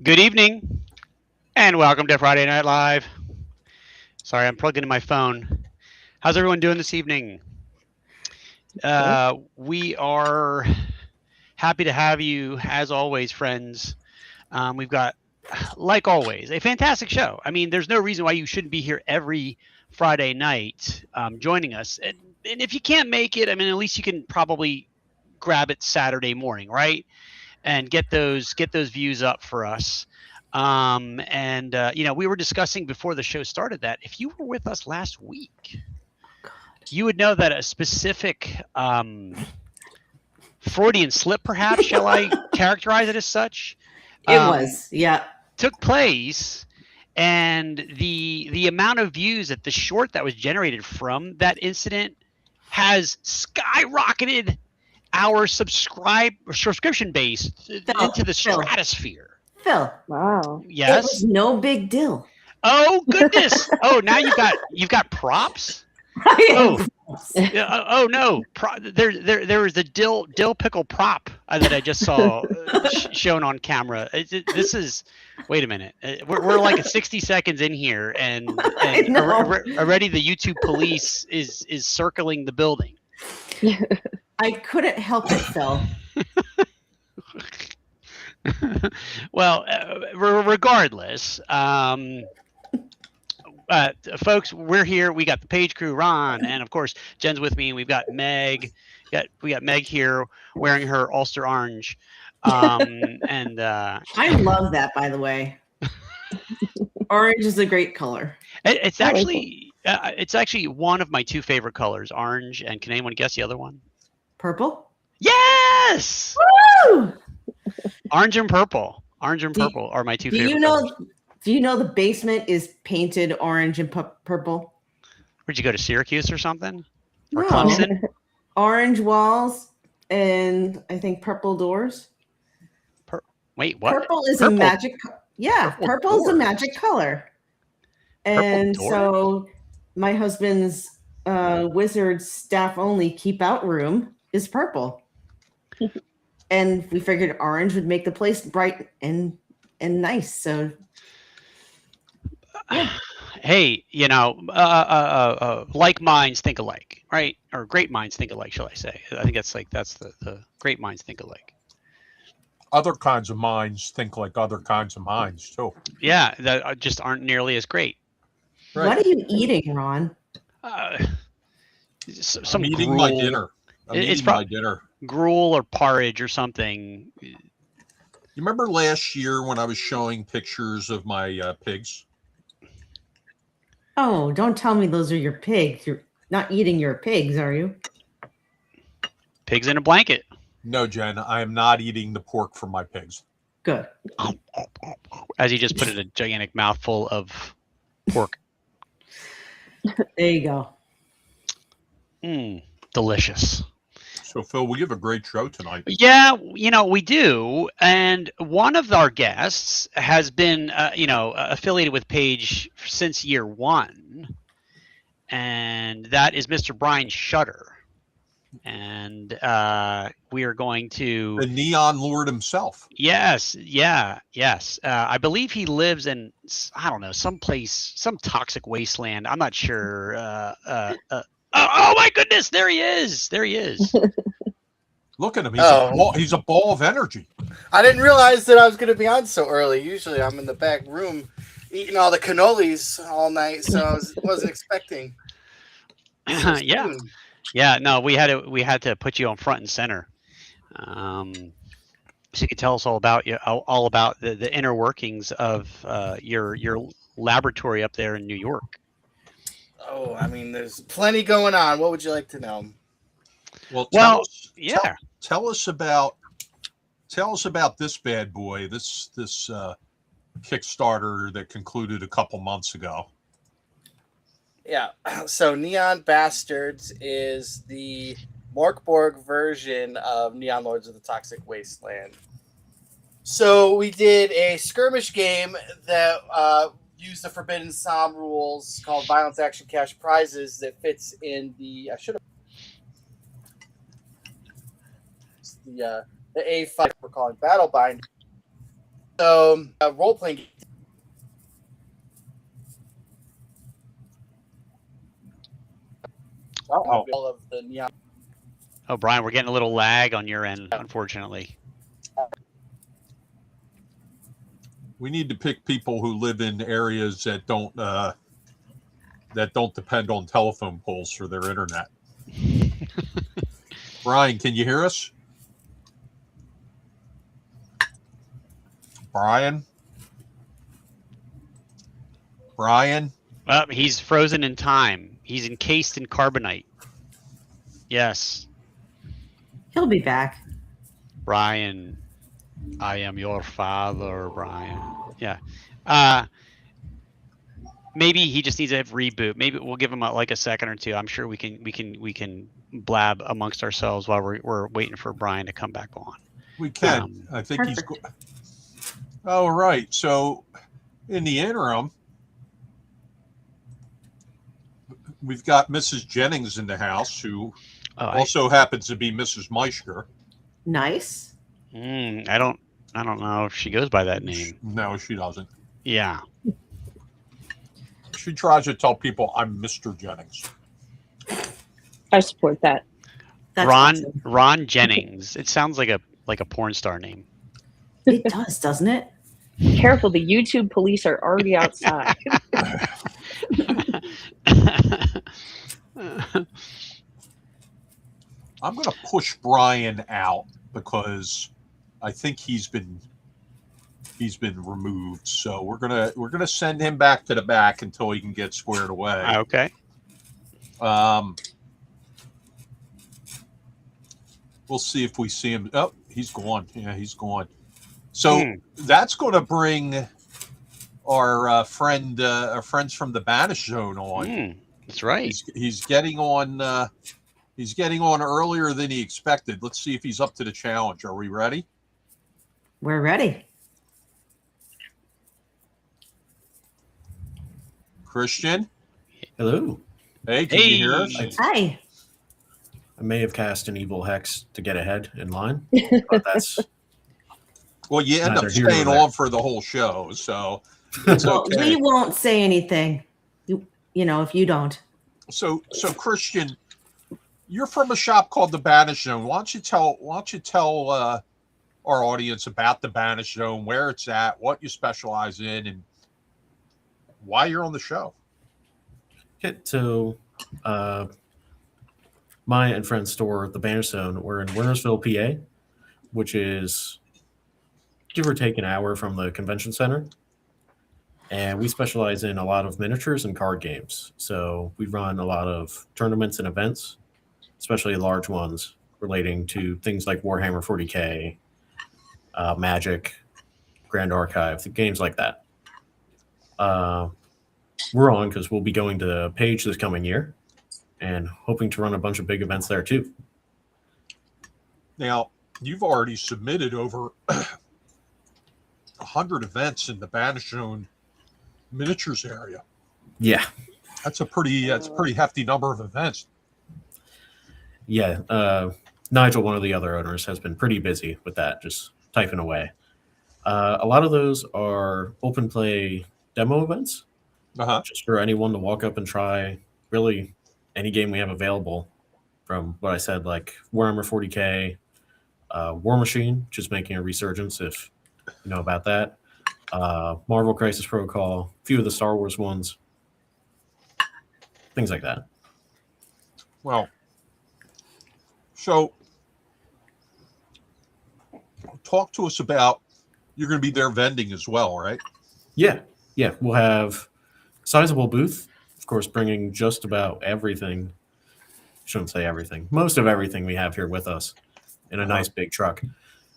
Good evening and welcome to Friday Night Live. Sorry, I'm plugged into my phone. How's everyone doing this evening? We are happy to have you, as always, friends. We've got, like always, a fantastic show. I mean, there's no reason why you shouldn't be here every Friday night joining us. And if you can't make it, I mean, at least you can probably grab it Saturday morning, right? And get those views up for us. We were discussing before the show started that if you were with us last week, you would know that a specific Freudian slip, perhaps, shall I characterize it as such? It was, yeah. Took place, and the amount of views that the short that was generated from that incident has skyrocketed our subscription base into the stratosphere. Phil. Wow. Yes. It was no big deal. Oh goodness. Oh, now you've got props. Oh no. There was the dill pickle prop that I just saw shown on camera. This is. Wait a minute. We're like 60 seconds in here, and already the YouTube police is circling the building. I couldn't help it, Phil. Well, regardless, folks, we're here. We got the Page Crew, Ron, and of course Jen's with me. We've got Meg. We got Meg here wearing her Ulster orange. And I love that, by the way. Orange is a great color. It's actually one of my two favorite colors, orange. And can anyone guess the other one? Purple? Yes! Woo! Orange and purple. Orange and purple are my two favorite colors. Do you know the basement is painted orange and purple? Where'd you go to Syracuse or something? Or No. Clemson? Orange walls and I think purple doors. Wait, what? Purple is a magic. Yeah, purple is a magic color. And so my husband's wizard staff only keep out room is purple. And we figured orange would make the place bright and nice. So yeah. Hey, like minds think alike, right? Or great minds think alike, shall I say? I think that's the great minds think alike. Other kinds of minds think like other kinds of minds too. Yeah, that just aren't nearly as great. Right. What are you eating, Ron? Some I'm eating gruel. my dinner. My dinner. Gruel or porridge or something. You remember last year when I was showing pictures of my pigs? Oh, don't tell me those are your pigs. You're not eating your pigs, are you? Pigs in a blanket. No, Jen, I am not eating the pork from my pigs. Good. As he just put in a gigantic mouthful of pork. There you go. Delicious. So, Phil, we have a great show tonight. Yeah, we do. And one of our guests has been, affiliated with Page since year one. And that is Mr. Brian Shutter. And we are going to... The Neon Lord himself. Yes. I believe he lives in, I don't know, some toxic wasteland. I'm not sure. Oh my goodness, there he is. Look at him. He's a ball of energy. I didn't realize that I was going to be on so early. Usually I'm in the back room eating all the cannolis all night, so I wasn't expecting. Yeah, no, we had to put you on front and center. So you could tell us all about the inner workings of your laboratory up there in New York. Oh, I mean, there's plenty going on. What would you like to know? Well, tell us about this bad boy. This Kickstarter that concluded a couple months ago. Yeah, so Neon Bastards is the Morkborg version of Neon Lords of the Toxic Wasteland. So we did a skirmish game that used the Forbidden Psalm rules called Violence Action Cash Prizes that fits in the the A5 we're calling Battle Bind. So role playing. Oh, All of the Neon. Oh, Brian, we're getting a little lag on your end, unfortunately. we need to pick people who live in areas that don't depend on telephone poles for their internet. Brian, can you hear us? Brian? He's frozen in time. He's encased in carbonite. Yes. He'll be back. Brian, I am your father, Brian. Yeah. Maybe he just needs a reboot. Maybe we'll give him a second or two. I'm sure we can blab amongst ourselves while we're waiting for Brian to come back on. We can. I think perfect. he's. Oh, right. So, in the interim, we've got Mrs. Jennings in the house, who also happens to be Mrs. Meisker. Nice. I don't know if she goes by that name. No, she doesn't. Yeah. She tries to tell people I'm Mr. Jennings. I support that. That's Ron awesome. Ron Jennings. It sounds like a porn star name. It does, doesn't it? Careful, the YouTube police are already outside. I'm going to push Brian out because I think he's been removed. So we're gonna send him back to the back until he can get squared away. Okay. We'll see if we see him. Oh, he's gone. Yeah, he's gone. So that's going to bring our friends from the Banish Zone on. That's right. He's getting on. He's getting on earlier than he expected. Let's see if he's up to the challenge. Are we ready? We're ready. Christian? Hello. Hey, can you hear us? Hi. I may have cast an evil hex to get ahead in line, but that's well, you end up neither here nor staying there. on for the whole show, so it's Well, okay. we won't say anything. You know, if you don't. So Christian, you're from a shop called the Banish Zone. Why don't you tell our audience about the Banish Zone, where it's at, what you specialize in, and why you're on the show? Okay, so my and friend's store, the Banish Zone, we're in Wernersville, PA, which is give or take an hour from the convention center. And we specialize in a lot of miniatures and card games. So we run a lot of tournaments and events, especially large ones relating to things like Warhammer 40K, Magic, Grand Archive, games like that. We're on because we'll be going to Page this coming year and hoping to run a bunch of big events there too. Now, you've already submitted over 100 events in the Banish Zone miniatures area. Yeah. That's a pretty hefty number of events. Yeah. Nigel, one of the other owners, has been pretty busy with that, just typing away. A lot of those are open play demo events, just for anyone to walk up and try really any game we have available. From what I said, like Warhammer 40K, War Machine, just making a resurgence if you know about that. Marvel Crisis Protocol, a few of the Star Wars ones, things like that. Well, so talk to us about, you're going to be there vending as well, right? Yeah. We'll have a sizable booth, of course, bringing just about everything. Shouldn't say everything. Most of everything we have here with us in a nice big truck.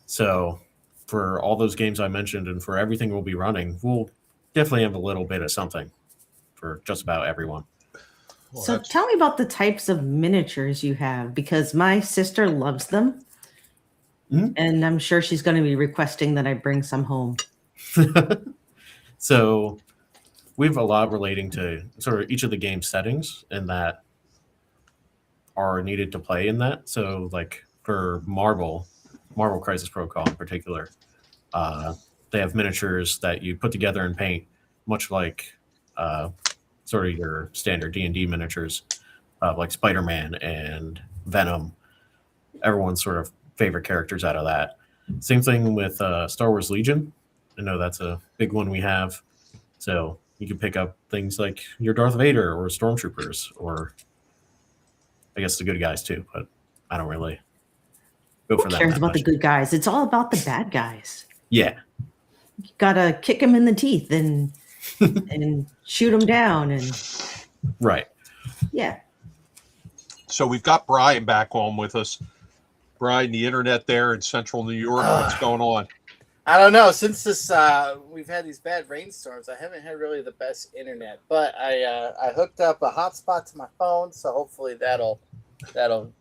So for all those games I mentioned and for everything we'll be running, we'll definitely have a little bit of something for just about everyone. Well, So tell me about the types of miniatures you have, because my sister loves them. Mhm. And I'm sure she's going to be requesting that I bring some home. So we have a lot relating to sort of each of the game settings and that are needed to play in that. So like for Marvel Crisis Protocol in particular, they have miniatures that you put together and paint, much like sort of your standard D&D miniatures, like Spider-Man and Venom. Everyone's sort of favorite characters out of that. Same thing with Star Wars Legion. I know that's a big one we have. So you can pick up things like your Darth Vader or Stormtroopers, or I guess the good guys too, but I don't really go for Who them cares that about much. the good guys? It's all about the bad guys. Yeah. You gotta kick them in the teeth and shoot them down, and Right. yeah. So we've got Brian back on with us. Brian, the internet there in central New York, what's going on? I don't know. Since this, we've had these bad rainstorms, I haven't had really the best internet. But I hooked up a hotspot to my phone, so hopefully that'll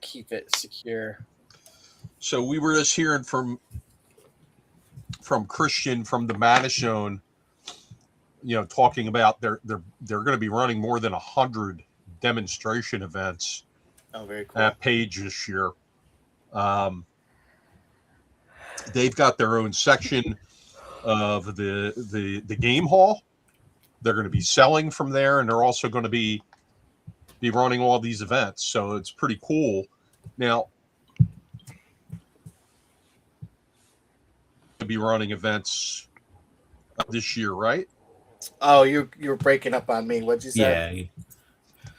keep it secure. So we were just hearing from Christian from the Banish Zone, talking about they're going to be running more than 100 demonstration events. Oh, very cool. At Page this year. They've got their own section of the game hall. They're going to be selling from there, and they're also going to be running all these events. So it's pretty cool. Now, to be running events this year, right? Oh, you're breaking up on me. What'd you say? Yeah.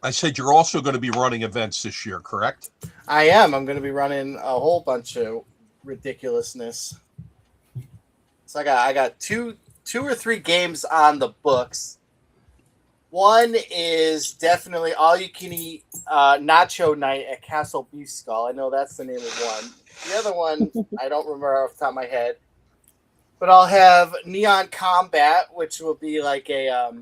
I said you're also going to be running events this year, correct? I am. I'm going to be running a whole bunch of ridiculousness. So I got two or three games on the books. One is definitely all you can eat nacho night at Castle Beef Skull. I know that's the name of one. The other one I don't remember off the top of my head. But I'll have Neon Combat, which will be like a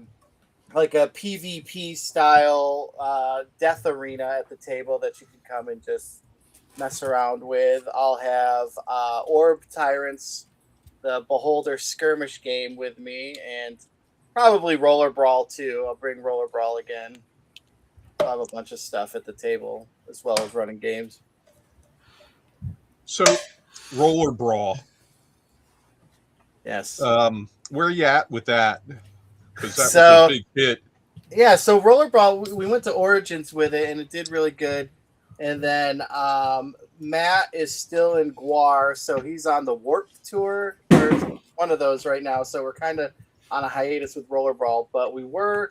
PvP style death arena at the table that you can come and just mess around with. I'll have Orb Tyrants, the Beholder skirmish game with me, and probably Roller Brawl too. I'll bring Roller Brawl again. I'll have a bunch of stuff at the table as well as running games. So, Roller Brawl. Yes. Where are you at with that? Because that was a big hit. Yeah, so Roller Brawl, we went to Origins with it, and it did really good. And then Matt is still in Guar, so he's on the Warp Tour, or one of those right now. So we're kind of on a hiatus with Roller Brawl, but we were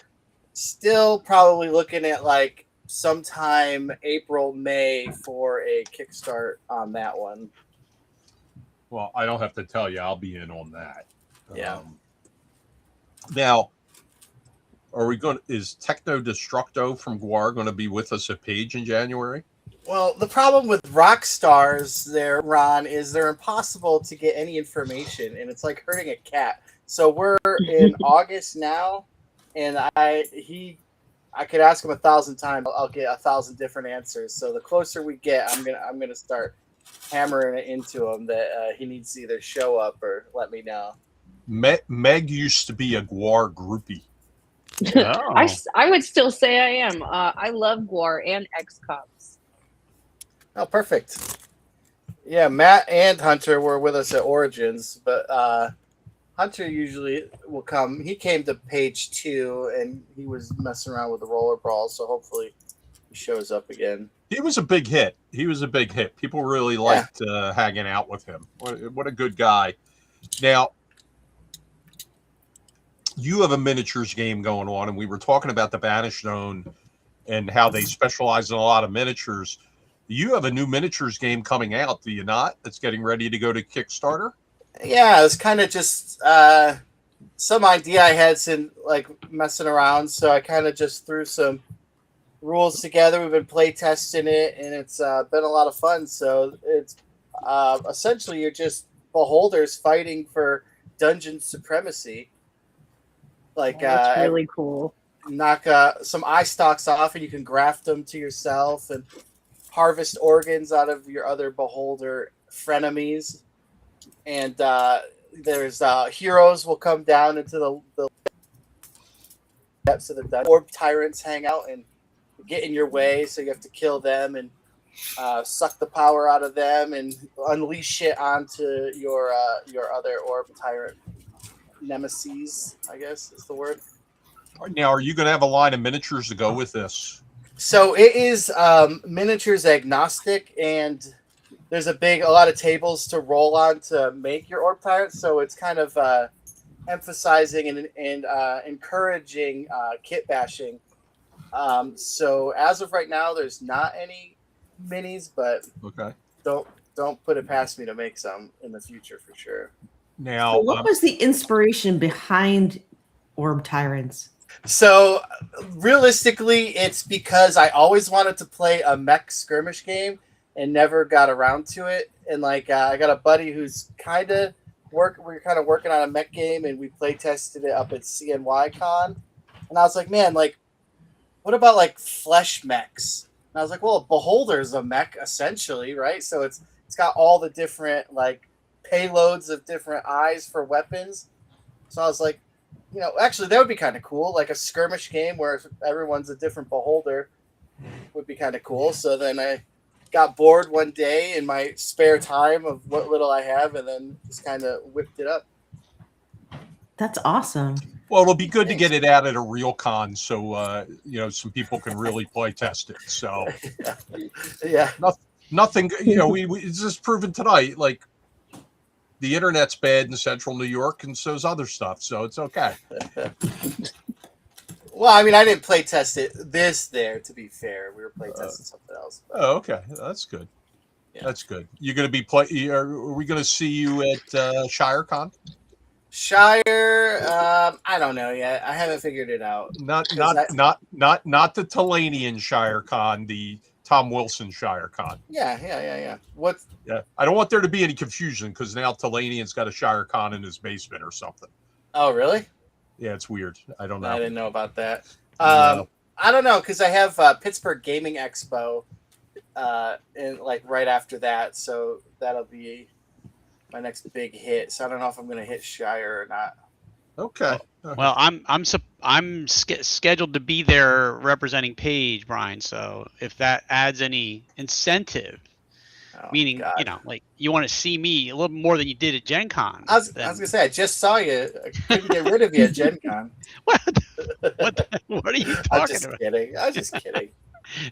still probably looking at like sometime April, May for a kickstart on that one. Well, I don't have to tell you, I'll be in on that. Yeah. Now, is Techno Destructo from Guar going to be with us at Page in January? Well, the problem with rock stars there, Ron, is they're impossible to get any information, and it's like herding a cat. So we're in August now, and I could ask him 1,000 times, I'll get 1,000 different answers. So the closer we get, I'm gonna start hammering it into him that he needs to either show up or let me know. Meg used to be a Guar groupie. Oh. I would still say I am. I love Guar and X-Cops. Oh, perfect. Yeah, Matt and Hunter were with us at Origins, but Hunter usually will come. He came to Page 2, and he was messing around with the Roller Brawl, so hopefully he shows up again. He was a big hit. People really liked hanging out with him. What a good guy. Now, you have a miniatures game going on, and we were talking about the Banish Zone and how they specialize in a lot of miniatures. You have a new miniatures game coming out, do you not? That's getting ready to go to Kickstarter? Yeah, it's kind of just some idea I had since like messing around, so I kind of just threw some rules together. We've been play testing it, and it's been a lot of fun. So it's essentially you're just beholders fighting for dungeon supremacy. Like that's really cool. Knock some eye stalks off, and you can graft them to yourself, and harvest organs out of your other beholder frenemies. And there's heroes will come down into the depths of the dungeon. Orb tyrants hang out and get in your way, so you have to kill them and suck the power out of them and unleash it onto your other orb tyrant nemesis, I guess is the word. Now, are you going to have a line of miniatures to go with this? So it is miniatures agnostic, and there's a lot of tables to roll on to make your orb tyrant. So it's kind of emphasizing and encouraging kit bashing. So as of right now, there's not any minis, but okay, don't put it past me to make some in the future for sure. Now, so what was the inspiration behind orb tyrants? So realistically, it's because I always wanted to play a mech skirmish game and never got around to it. And like I got a buddy who's we're kind of working on a mech game, and we play tested it up at CNY Con. And I was like, man, like, what about like flesh mechs? And I was like, well, Beholder's a mech essentially, right? So it's got all the different like payloads of different eyes for weapons. So I was like, actually that would be kind of cool, like a skirmish game where everyone's a different Beholder would be kind of cool. So then I got bored one day in my spare time of what little I have, and then just kind of whipped it up. That's awesome. Well, it'll be good to get it out at a real con, so some people can really play test it. So, yeah, nothing. It's just proven tonight. Like the internet's bad in Central New York, and so's other stuff. So it's okay. Well, I mean, I didn't play test it there. To be fair, we were play testing something else. But... Oh, okay, that's good. Yeah. That's good. You're going to be Are we going to see you at ShireCon? Shire, I don't know yet. I haven't figured it out. Not the Talanian ShireCon, the Tom Wilson ShireCon. Yeah. What? Yeah, I don't want there to be any confusion because now Talanian's got a ShireCon in his basement or something. Oh, really? Yeah, it's weird. I don't know. I didn't know about that. No. I don't know because I have Pittsburgh Gaming Expo, and like right after that, so that'll be my next big hit. So I don't know if I'm going to hit Shire or not. Okay. Well, I'm scheduled to be there representing Paige, Brian. So if that adds any incentive, meaning God. like you want to see me a little more than you did at Gen Con. I was gonna say I just saw you. I couldn't get rid of you at Gen Con. What are you talking about? I was just kidding.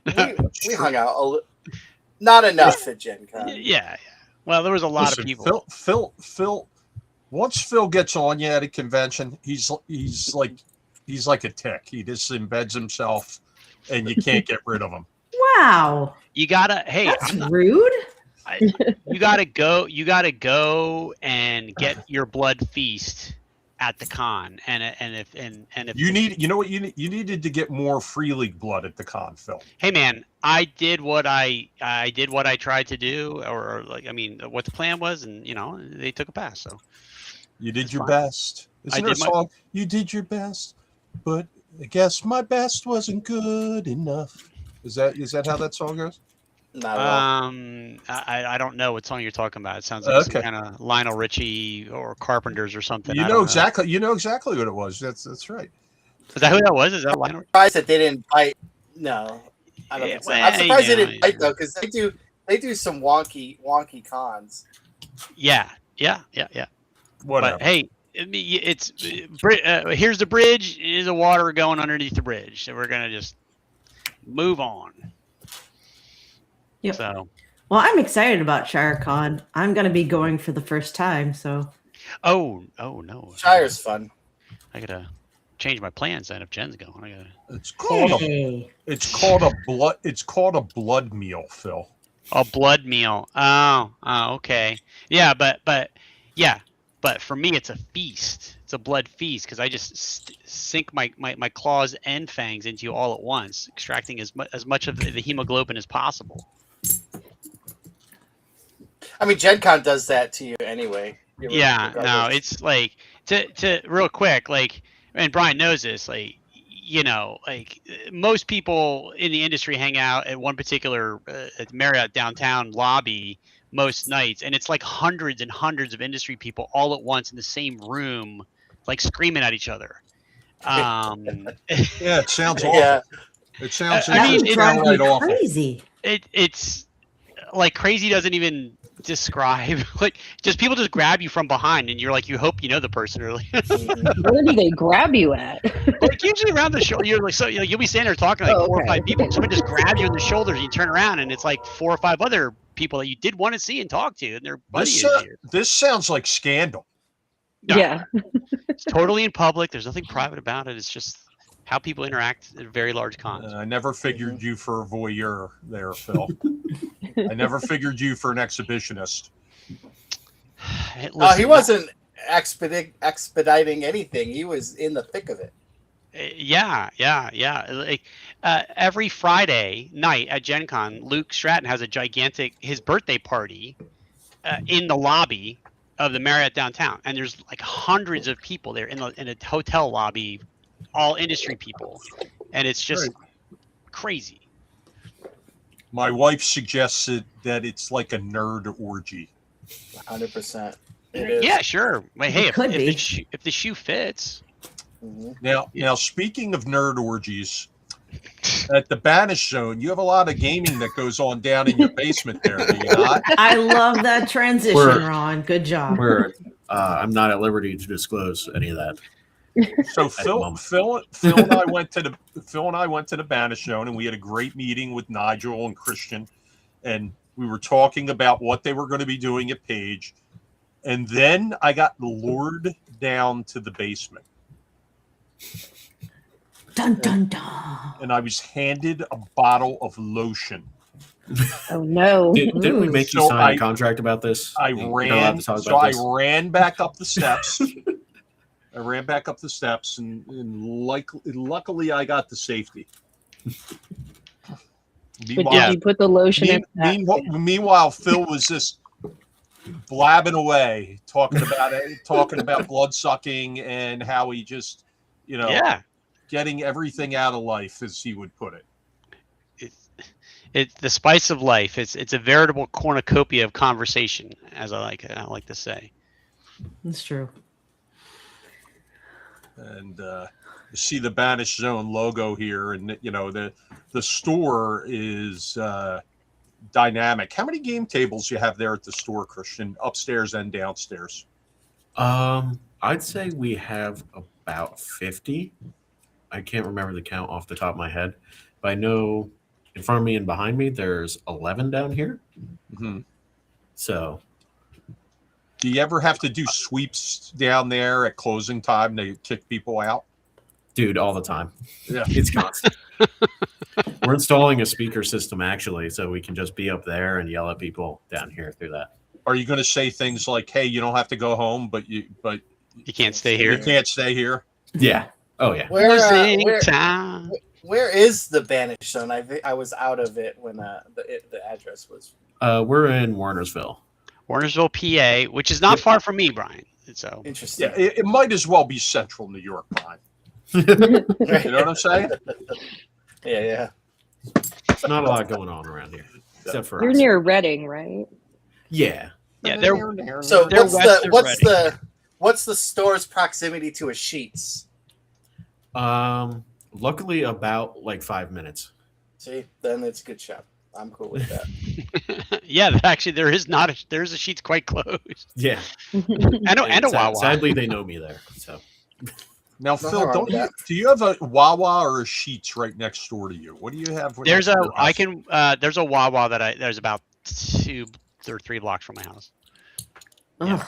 We hung out not enough at Gen Con. Yeah. Well, there was a lot of people. Phil. Once Phil gets on you at a convention, he's like a tick. He just embeds himself, and you can't get rid of him. Wow. You gotta. Hey, that's rude. You gotta go and get your blood feast at the con, and if you need, you needed to get more Free League blood at the con, Phil. Hey man, I did what I tried to do, or like I mean, what the plan was, and they took a pass. So you did your best. Isn't there a song? You did your best, but I guess my best wasn't good enough. Is that how that song goes? I don't know what song you're talking about. It sounds like some kind of Lionel Richie or Carpenters or something. You know exactly what it was. That's right. Is that who that was? Is that Lionel? I'm surprised that they didn't bite. No, I don't think so. I'm surprised they didn't bite though, because they do some wonky cons. Yeah. Whatever. But hey, it's here's the bridge. Here's the water going underneath the bridge. So we're gonna just move on. Yep. So, well, I'm excited about ShireCon. I'm going to be going for the first time. So. Oh no. Shire's fun. I gotta change my plans then if Jen's going. It's called a blood meal, Phil. A blood meal. Oh, okay. Yeah, but for me it's a feast. It's a blood feast because I just sink my claws and fangs into you all at once, extracting as much of the hemoglobin as possible. I mean, Gen Con does that to you anyway. Yeah, no, it's like to real quick, like, and Brian knows this, like, like most people in the industry hang out at one particular at Marriott downtown lobby most nights, and it's like hundreds and hundreds of industry people all at once in the same room, like screaming at each other. Yeah, it sounds awful. Yeah. It sounds it's right awful. crazy. It's like crazy doesn't even describe like just people just grab you from behind and you're like you hope you know the person or like Where do they grab you at? like usually around the shoulder you're like so you'll be standing there talking to like 4 or 5 people and someone just grabs you in the shoulders and you turn around and it's like 4 or 5 other people that you did want to see and talk to and they're buddies. This sounds like Scandal. No, yeah, it's totally in public. There's nothing private about it. It's just how people interact at very large cons. I never figured you for a voyeur there, Phil. I never figured you for an exhibitionist. He wasn't expediting anything. He was in the thick of it. Yeah. Like every Friday night at Gen Con, Luke Stratton has a gigantic his birthday party in the lobby of the Marriott downtown, and there's like hundreds of people there in a hotel lobby, all industry people, and it's just crazy. My wife suggested that it's like a nerd orgy. 100%. Yeah, sure. Well, hey, if the shoe fits. Mm-hmm. Now, speaking of nerd orgies, at the Banish Zone, you have a lot of gaming that goes on down in your basement there, do you not? I love that transition, Ron. Good job. I'm not at liberty to disclose any of that. So Phil and I went to the Banish Zone, and we had a great meeting with Nigel and Christian, and we were talking about what they were going to be doing at Page, and then I got lured down to the basement. Dun dun dun. And I was handed a bottle of lotion. Oh no! Didn't we make you sign a contract about this? I ran back up the steps. I ran back up the steps, and luckily I got to safety. But did you put the lotion in? Meanwhile, Phil was just blabbing away, talking about blood sucking and how he just, getting everything out of life, as he would put it. It's the spice of life. It's a veritable cornucopia of conversation, as I like to say. That's true. And you see the Banish Zone logo here, and the store is dynamic. How many game tables you have there at the store, Christian, upstairs and downstairs? I'd say we have about 50. I can't remember the count off the top of my head, but I know in front of me and behind me there's 11 down here. Mm-hmm. So, do you ever have to do sweeps down there at closing time to kick people out? Dude, all the time. Yeah, it's constant. We're installing a speaker system actually, so we can just be up there and yell at people down here through that. Are you going to say things like, "Hey, you don't have to go home, but you can't stay here. You can't stay here"? Yeah. Oh yeah. Where is the Banish Zone? I was out of it when the address was. We're in Warnersville, PA, which is not far from me, Brian. So interesting. Yeah, it might as well be Central New York, Brian. You know what I'm saying? Yeah. There's not a lot going on around here, except for you're near Reading, right? Yeah. Yeah. So what's the store's proximity to a Sheetz? Luckily about like 5 minutes. See, then it's a good shop. I'm cool with that. Yeah, actually there's a Sheetz quite close. Yeah. and a Wawa. Sadly they know me there. So now, Phil, do you have a Wawa or a Sheetz right next door to you? What do you have? There's a Wawa there's about 2 or 3 blocks from my house. Yeah.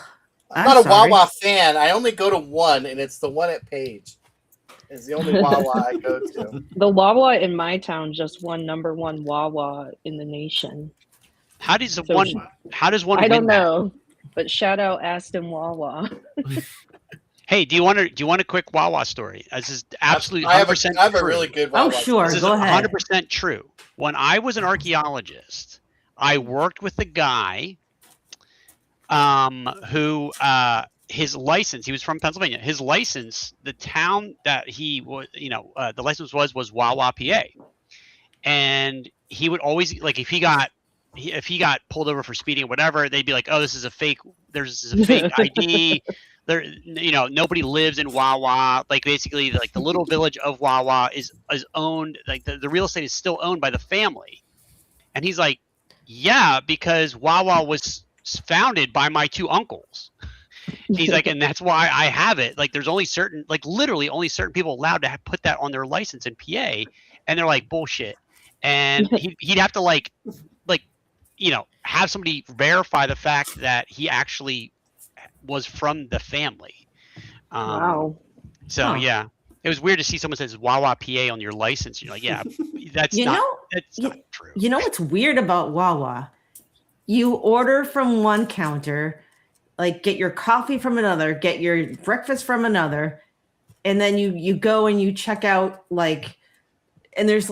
I'm not a Wawa fan. I only go to one, and it's the one at Page. It's the only Wawa I go to. The Wawa in my town just won #1 Wawa in the nation. How does one? I don't know, but shout out Aston Wawa. Hey, do you want a quick Wawa story? This is absolutely 100% I have a really good Wawa. Oh, sure. This is Go ahead. 100% true. When I was an archaeologist, I worked with a guy who his license, he was from Pennsylvania. His license, the town that he was, the license was Wawa, PA. And he would always, like, if he got pulled over for speeding or whatever, they'd be like, "Oh, this is a fake ID." There, nobody lives in Wawa. Like, basically, like, the little village of Wawa is owned. Like, the real estate is still owned by the family. And he's like, Yeah, because Wawa was founded by my two uncles. He's like, and that's why I have it. Like, there's only certain, like, literally only certain people allowed to put that on their license in PA, and they're like, bullshit. And he'd have to like, have somebody verify the fact that he actually was from the family. Wow. So yeah, it was weird to see someone says Wawa PA on your license. You're like, yeah, that's not true. You know what's weird about Wawa? You order from one counter, like get your coffee from another, get your breakfast from another, and then you go and you check out, like, and there's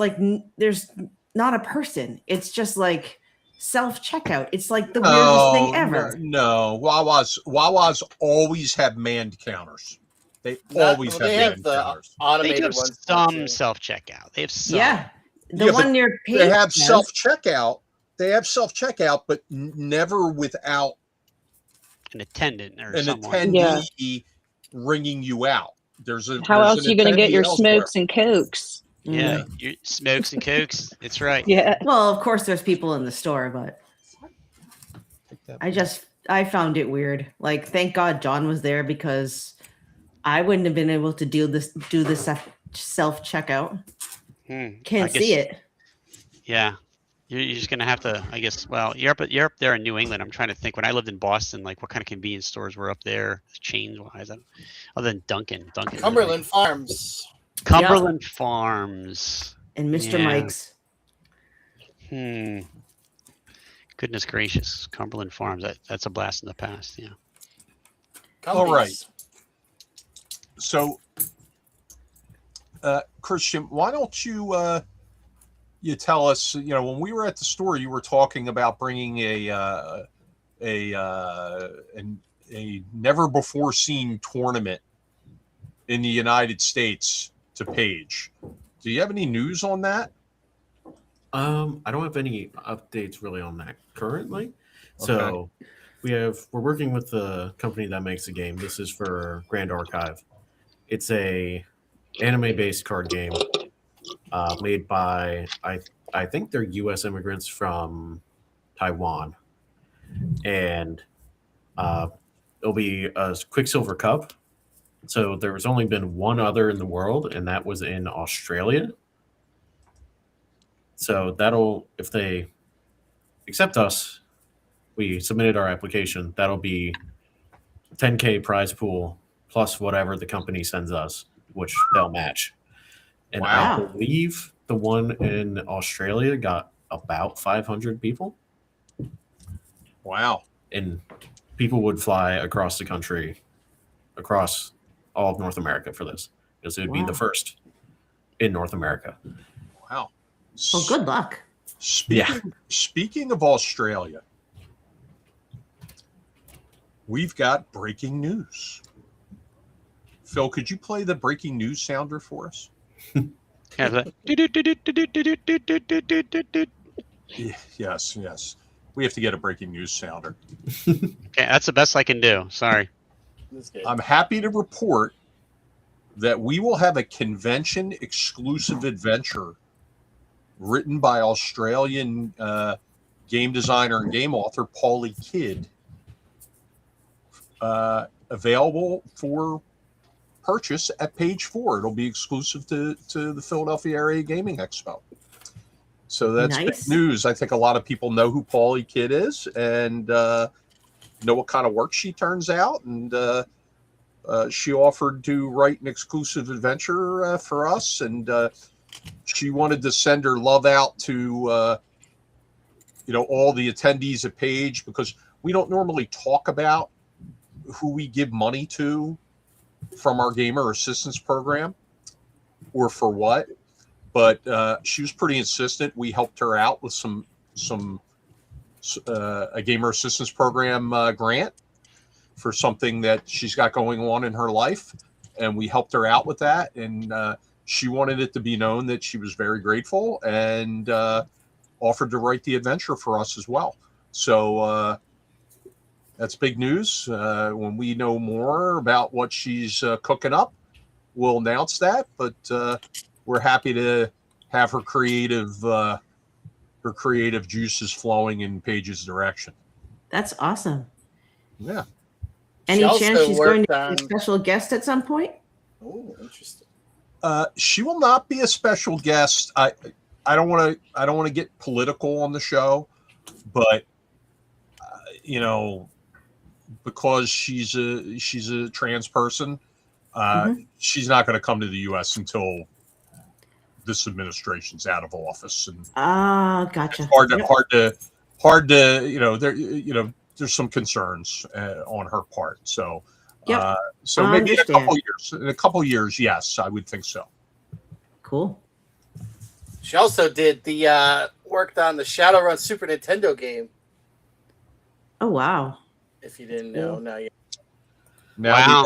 not a person. It's just like self-checkout. It's like the weirdest thing ever. No, Wawa's always have manned counters. They always have manned counters. Automated they have ones. Some self-checkout. They have some. Yeah. The one near Page They have self-checkout. They have self-checkout, but never without an attendant or an someone. attendee ringing you out. How else are you going to get your smokes and cokes? Yeah, your smokes and cokes. That's right. Yeah. Well, of course, there's people in the store, but I found it weird. Like, thank God John was there, because I wouldn't have been able to do this self checkout. Can't see it. Yeah. You're just gonna have to, I guess. Well, you're up there in New England. I'm trying to think. When I lived in Boston, like, what kind of convenience stores were up there, chains wise, other than Dunkin'. Cumberland Farms. Cumberland Farms and Mr. Mike's. Goodness gracious, Cumberland Farms. That's a blast in the past. Yeah. All right. So, Christian, why don't you tell us? When we were at the store, you were talking about bringing a never before seen tournament in the United States to Page. Do you have any news on that? I don't have any updates really on that currently. So we're working with the company that makes the game. This is for Grand Archive. It's a anime-based card game made by I think they're U.S. immigrants from Taiwan, and it'll be a Quicksilver Cup. So there was only been one other in the world, and that was in Australia. So if they accept us, we submitted our application. That'll be 10K prize pool plus whatever the company sends us, which they'll match. And I believe the one in Australia got about 500 people. Wow. And people would fly across the country, across all of North America for this, because it would be the first in North America. Wow. Well, good luck. Speaking of Australia, we've got breaking news. Phil, could you play the breaking news sounder for us? Yes. We have to get a breaking news sounder. Okay, that's the best I can do. Sorry. I'm happy to report that we will have a convention exclusive adventure written by Australian game designer and game author Paulie Kidd, available for purchase at Page 4. It'll be exclusive to the Philadelphia Area Gaming Expo. So that's big news. I think a lot of people know who Paulie Kidd is and know what kind of work she turns out. And she offered to write an exclusive adventure for us. And she wanted to send her love out to, all the attendees at Page, because we don't normally talk about who we give money to from our gamer assistance program or for what. But she was pretty insistent. We helped her out with a gamer assistance program grant for something that she's got going on in her life, and we helped her out with that. And she wanted it to be known that she was very grateful and offered to write the adventure for us as well. So that's big news. When we know more about what she's cooking up, we'll announce that. But we're happy to have her creative her creative juices flowing in Paige's direction. That's awesome. Yeah. Any chance she's going to be a special guest at some point? Oh, interesting. She will not be a special guest. I don't want to get political on the show, but because she's a trans person, she's not going to come to the U.S. until this administration's out of office. And gotcha. It's hard to there's some concerns on her part. So so maybe in a couple years, yes, I would think so. Cool. She also did worked on the Shadowrun Super Nintendo game. Oh wow! If you didn't know, now you. Wow.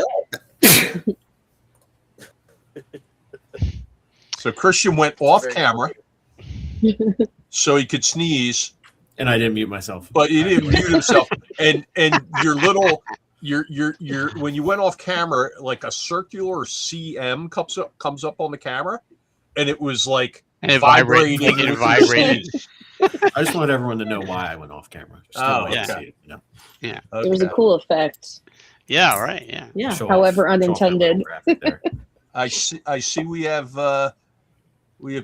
So Christian went off camera so he could sneeze. And I didn't mute myself. But he didn't mute himself. And your when you went off camera, like a circular CM comes up on the camera, and it was like vibrating. It vibrated. I just wanted everyone to know why I went off camera. Okay. Yeah. It was a cool effect. Yeah. Right. Yeah. Yeah. However unintended. I see. We have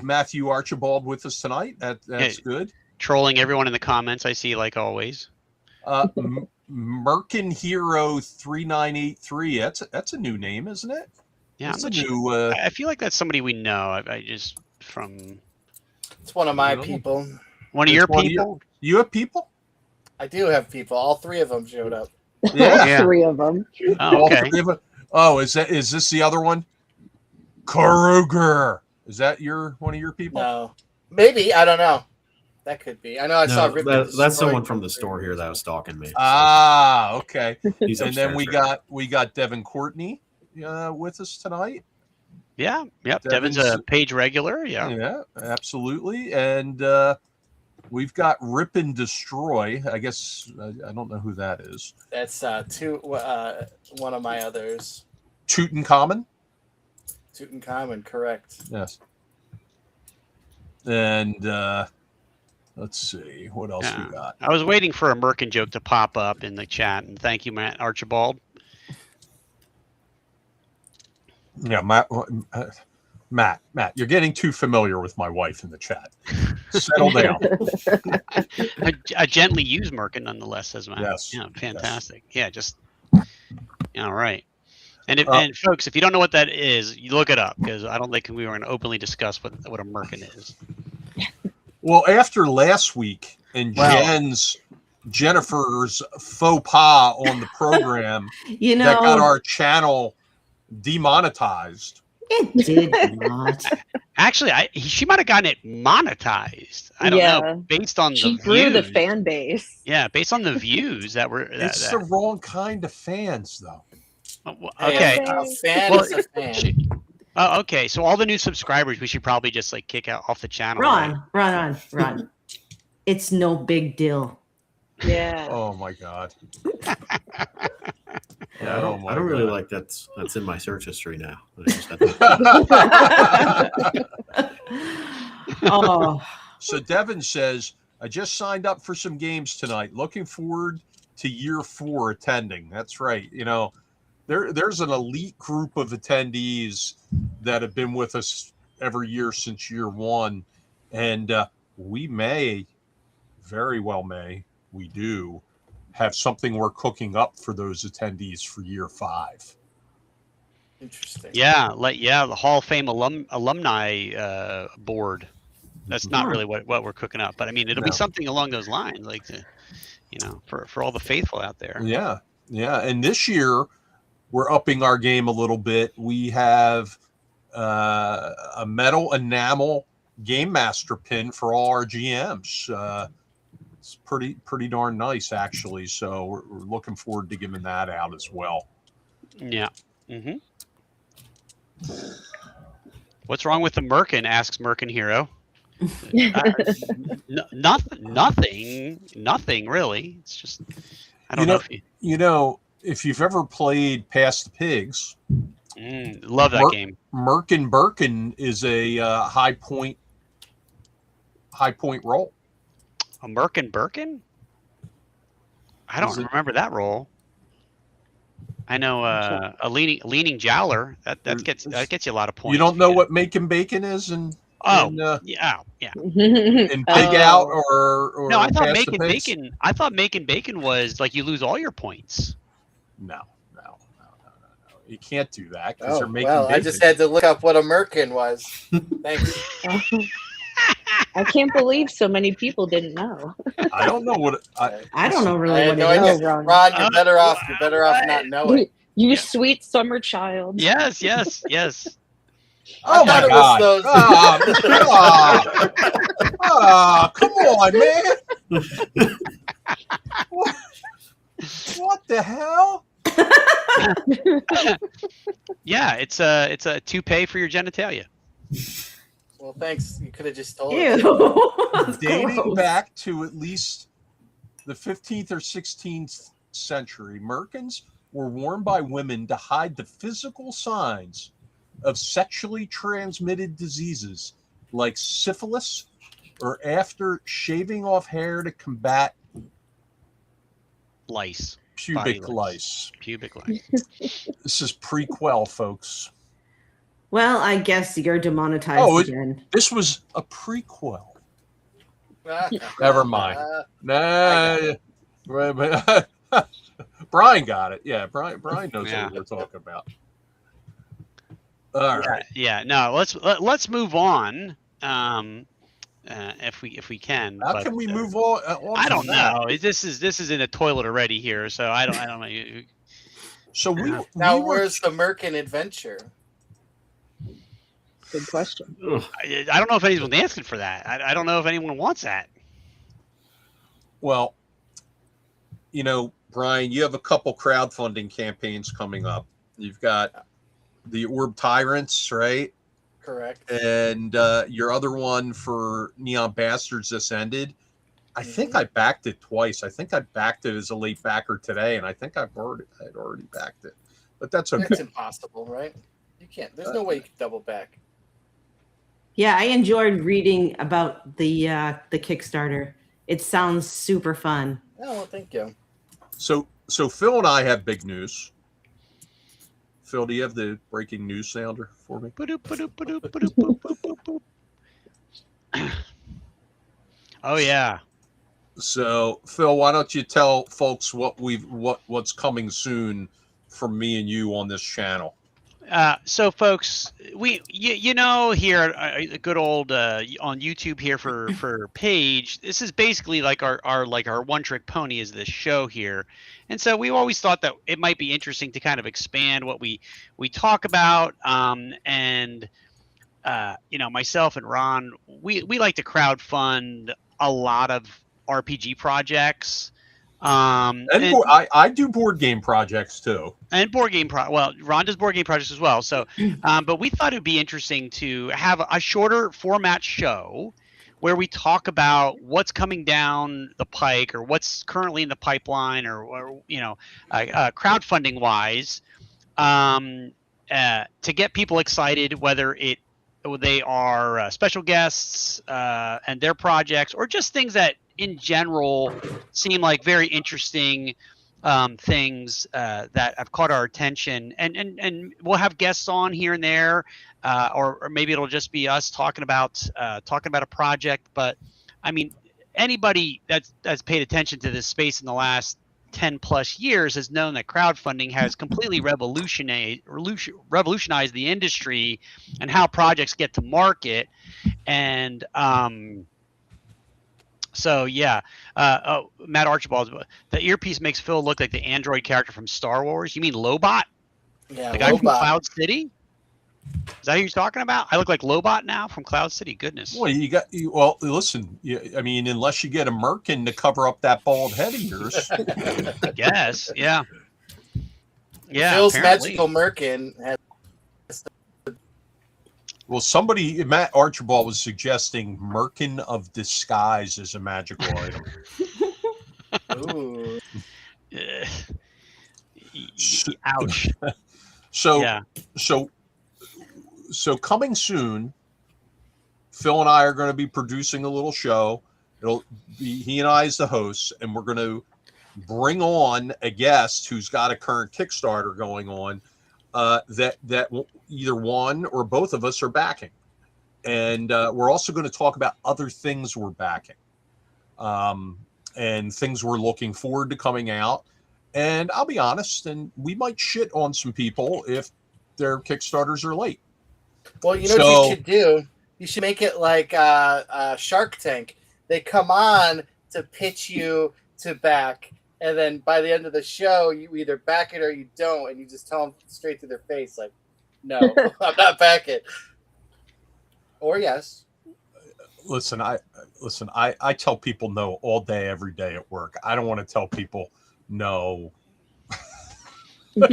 Matthew Archibald with us tonight. That's good. Trolling everyone in the comments, I see, like always. Merkin Hero 3983. That's a new name, isn't it? Yeah, I feel like that's somebody we know. I just from. It's one of my people. One of your people. You have people? I do have people. All three of them showed up. Yeah, three of them. Oh, okay. Is this the other one? Karuger. Is that one of your people? No, maybe, I don't know. That could be. I know. Saw. That's someone from the store here that was stalking me. Okay. And then we got Devin Courtney with us tonight. Yeah. Yep. Devin's a page regular. Yeah. Yeah. Absolutely. And we've got Rip and Destroy. I guess I don't know who that is. That's one of my others. Tutankhamun, correct. Yes. And let's see what else we got. I was waiting for a Merkin joke to pop up in the chat, and thank you, Matt Archibald. Yeah, Matt, you're getting too familiar with my wife in the chat. Settle down. I gently use Merkin nonetheless, says Matt. Yes. Yeah, fantastic. Yes. Yeah, just all right. And folks, if you don't know what that is, you look it up, because I don't think we were going to openly discuss what a Merkin is. Well, after last week and Jennifer's faux pas on the program, that got our channel demonetized. It did not. Actually, she might have gotten it monetized. I don't know. Based on she grew the fan base. Yeah, based on the views that were. It's the wrong kind of fans, though. Okay. A fan is a fan. Okay, so all the new subscribers, we should probably just kick out off the channel. Ron. It's no big deal. Yeah. Oh my God. Yeah, I don't really like that's in my search history now. Oh. So Devin says, I just signed up for some games tonight. Looking forward to year 4 attending. That's right. There's an elite group of attendees that have been with us every year since year 1. And we do have something we're cooking up for those attendees for year 5. Interesting. Yeah, the Hall of Fame alumni board. That's not really what we're cooking up, but I mean, it'll be something along those lines, for all the faithful out there. Yeah. And this year, we're upping our game a little bit. We have a metal enamel Game Master pin for all our GMs. It's pretty darn nice, actually. So we're looking forward to giving that out as well. Yeah. Mm-hmm. What's wrong with the Merkin? Asks Merkin Hero. Nothing really. It's just I don't know if if you've ever played Past the Pigs, love that game. Merkin Birkin is a high point roll. A Merkin Birkin? I don't remember that role. I know a leaning jowler. That gets you a lot of points. You don't know what making bacon is, and yeah. And pig out or no, I thought pass making the pigs? bacon. I thought making bacon was like you lose all your points. No. You can't do that because they're making bacon. I just had to look up what a merkin was. Thanks. I can't believe so many people didn't know. I don't know what I don't know really what it is. Ron. Ron, you're better off. You're better off not knowing. You sweet summer child. Yes. Oh my God! Come on, man! What the hell? Yeah, it's a toupee for your genitalia. Well, thanks. You could have just told us. Dating back to at least the 15th or 16th century, merkins were worn by women to hide the physical signs of sexually transmitted diseases like syphilis, or after shaving off hair to combat lice. Pubic lice. This is prequel, folks. Well, I guess you're demonetized again. This was a prequel. Never mind. Nah. Brian got it. Yeah, Brian knows what we're talking about. All right. Yeah. No. Let's move on. If we can. How can we move on? I don't know. This is in a toilet already here, so I don't know. So where's the Merkin adventure? Good question. I don't know if anyone's asking for that. I don't know if anyone wants that. Well, Brian, you have a couple crowdfunding campaigns coming up. You've got the Orb Tyrants, right? Correct. And your other one for Neon Bastards just ended. I think I backed it twice. I think I backed it as a late backer today, and I think I'd already backed it. But that's okay. That's impossible, right? You can't. There's no way you can double back. Yeah, I enjoyed reading about the Kickstarter. It sounds super fun. Oh, well, thank you. So Phil and I have big news. Phil, do you have the breaking news sounder for me? Oh yeah. So Phil, why don't you tell folks what's coming soon from me and you on this channel? So folks, here a good old on YouTube here for Paige. This is basically like our one trick pony is this show here, and so we've always thought that it might be interesting to kind of expand what we talk about. Myself and Ron, we like to crowdfund a lot of RPG projects. I do board game projects too. And board game Ron does board game projects as well. So, but we thought it'd be interesting to have a shorter format show where we talk about what's coming down the pike or what's currently in the pipeline or crowdfunding wise, to get people excited, whether they are special guests and their projects or just things that in general seem like very interesting things that have caught our attention, and we'll have guests on here and there, or maybe it'll just be us talking about a project. But I mean, anybody that's paid attention to this space in the last 10 plus years has known that crowdfunding has completely revolutionized the industry and how projects get to market. And so yeah, Matt Archibald, the earpiece makes Phil look like the android character from Star Wars. You mean Lobot? Yeah, the guy Lobot from Cloud City. Is that who you're talking about? I look like Lobot now from Cloud City. Goodness. Well, listen. I mean, unless you get a merkin to cover up that bald head of yours. I guess. Yeah. Yeah. Phil's apparently. magical merkin has. Well, Matt Archibald was suggesting Merkin of Disguise as a magical item. Ooh. Ouch. So coming soon, Phil and I are going to be producing a little show. It'll be he and I as the hosts, and we're going to bring on a guest who's got a current Kickstarter going on that either one or both of us are backing. And we're also going to talk about other things we're backing and things we're looking forward to coming out. And I'll be honest, and we might shit on some people if their Kickstarters are late. Well, you know what you should do? You should make it like Shark Tank. They come on to pitch you to back, and then by the end of the show, you either back it or you don't, and you just tell them straight to their face, like, no, I'm not backing. Or yes. Listen, I tell people no all day, every day at work. I don't want to tell people no.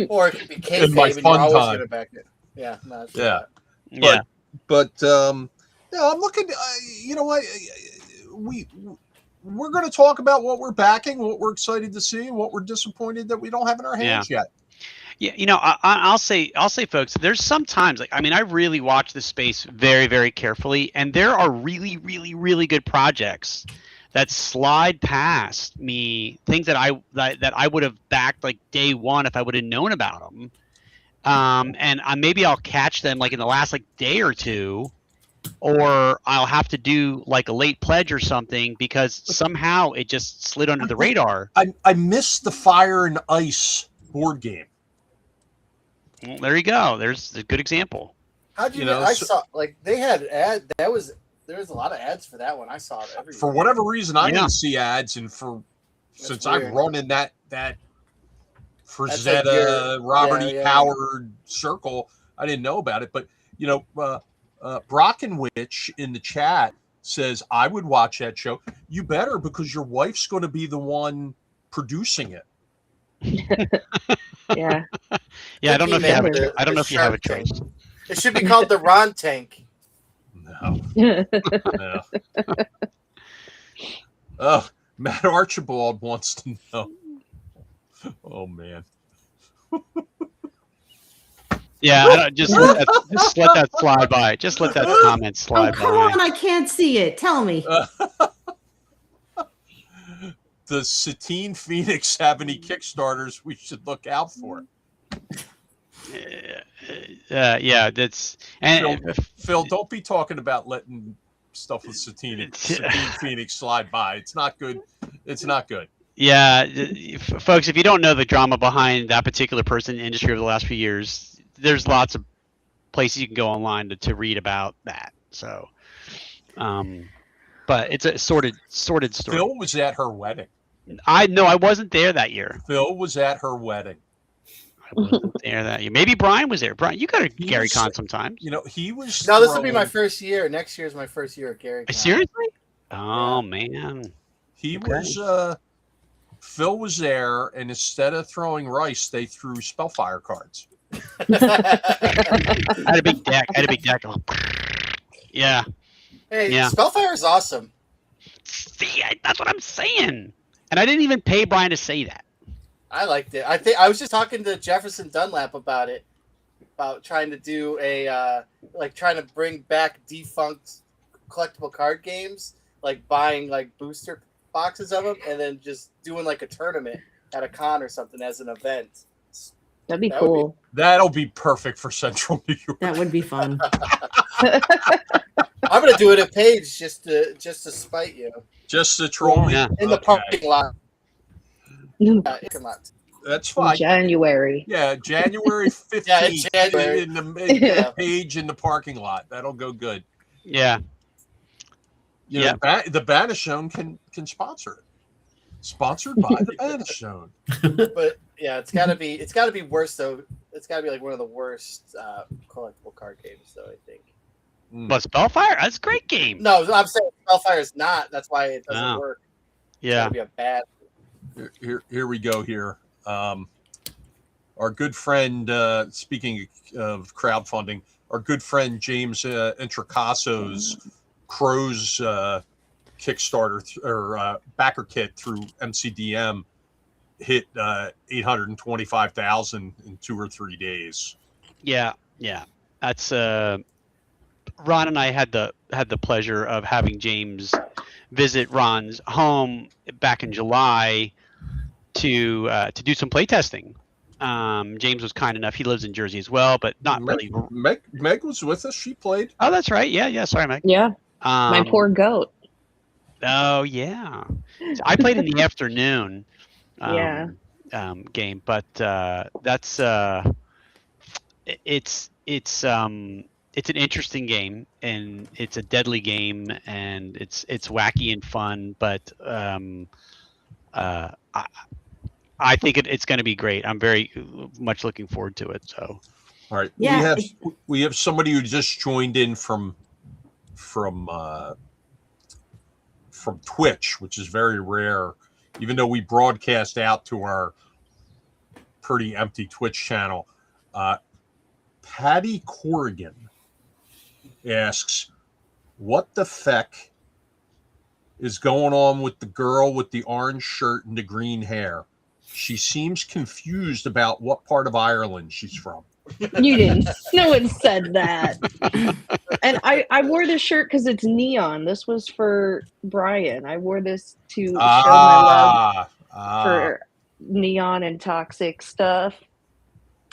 Or it could be kayfabe and you're always going to back it. Yeah. No, yeah. Yeah. But I'm looking, you know what, we're going to talk about what we're backing, what we're excited to see, and what we're disappointed that we don't have in our hands yet. Yeah, you know, I'll say, folks, there's sometimes, like, I mean, I really watch this space very, very carefully, and there are really, really, really good projects that slide past me, things that I would have backed like day one if I would have known about them, and maybe I'll catch them like in the last like day or two, or I'll have to do like a late pledge or something because somehow it just slid under the radar. I missed the Fire and Ice board game. Well, there you go. There's a good example. How'd you know? I saw like they had there was a lot of ads for that one. I saw it every for whatever reason. I didn't see ads, and since I've run in that Frazetta, like Robert E. Howard circle, I didn't know about it. But you know, Brockenwich in the chat says I would watch that show. You better, because your wife's going to be the one producing it. Yeah. Yeah, I don't know if you have I don't know if you have a choice. It should be called the Ron Tank. No. No. Oh, Matt Archibald wants to know. Oh man. Yeah, I don't, just let that slide by. Just let that comment slide by. Come on, I can't see it. Tell me. Does Satine Phoenix have any Kickstarters we should look out for? Yeah, that's and Phil, don't be talking about letting stuff with Satine Phoenix slide by. It's not good. It's not good. Yeah, folks, if you don't know the drama behind that particular person in the industry over the last few years, there's lots of places you can go online to read about that. So, but it's a sordid story. Phil was at her wedding. I wasn't there that year. Phil was at her wedding. I wasn't there that year. Maybe Brian was there. Brian, you go to Gary Con sometimes. You know, he was. No, this will be my first year. Next year is my first year at Gary Con. Seriously? Oh man. He was. Phil was there, and instead of throwing rice, they threw Spellfire cards. I had a big deck. Yeah. Hey, Spellfire is awesome. See, that's what I'm saying. And I didn't even pay Brian to say that. I liked it. I was just talking to Jefferson Dunlap about it, about trying to do trying to bring back defunct collectible card games, like buying like booster boxes of them and then just doing like a tournament at a con or something as an event. That'd be cool. That'll be perfect for Central New York. That would be fun. I'm gonna do it at Page just to spite you. Just to troll me in the parking lot. That's fine. January. Yeah, January 15th. January. In the Page in the parking lot. That'll go good. Yeah. You know, the Banish Zone can sponsor it. Sponsored by the Banish Zone. But yeah, it's gotta be worse though. It's gotta be like one of the worst collectible card games though, I think. But Spellfire? That's a great game. No, I'm saying Spellfire is not. That's why it doesn't work. It's yeah. gotta be a bad. Here we go here. Our good friend, speaking of crowdfunding, our good friend James Intricaso's Crow's Kickstarter or backer kit through MCDM hit 825,000 in 2 or 3 days. Yeah. That's Ron and I had the pleasure of having James visit Ron's home back in July to do some playtesting. James was kind enough. He lives in Jersey as well, but not really. Meg was with us. She played. Oh, that's right. Yeah. Sorry, Meg. Yeah. My poor goat. Oh yeah. So I played in the afternoon. Game, but that's it's an interesting game, and it's a deadly game, and it's wacky and fun, but I think it's going to be great. I'm very much looking forward to it. So, all right, Yeah, we have somebody who just joined in from Twitch, which is very rare, even though we broadcast out to our pretty empty Twitch channel. Patty Corrigan asks, what the feck is going on with the girl with the orange shirt and the green hair? She seems confused about what part of Ireland she's from. You didn't. No one said that. And I wore this shirt because it's neon. This was for Brian. I wore this to show my love for neon and toxic stuff.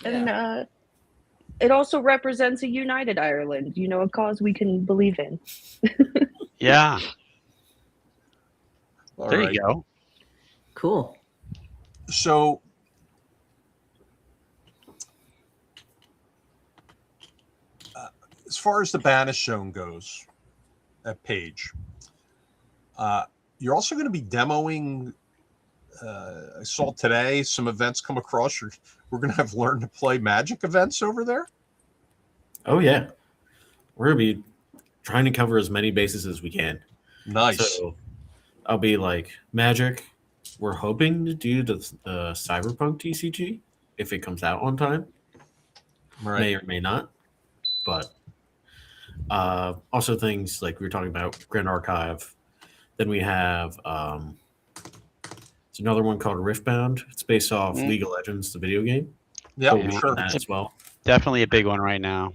Yeah. And it also represents a united Ireland, a cause we can believe in. yeah. There you go. Cool. So, as far as the Banish Zone goes, that page, you're also going to be demoing. I saw today some events come across. We're going to have Learn to Play Magic events over there. Oh yeah, we're going to be trying to cover as many bases as we can. Nice. So I'll be like Magic. We're hoping to do the Cyberpunk TCG if it comes out on time. Right. May or may not. But also things like we were talking about Grand Archive. Then we have it's another one called Riftbound. It's based off League of Legends, the video game. Yeah, so sure. That as well. Definitely a big one right now.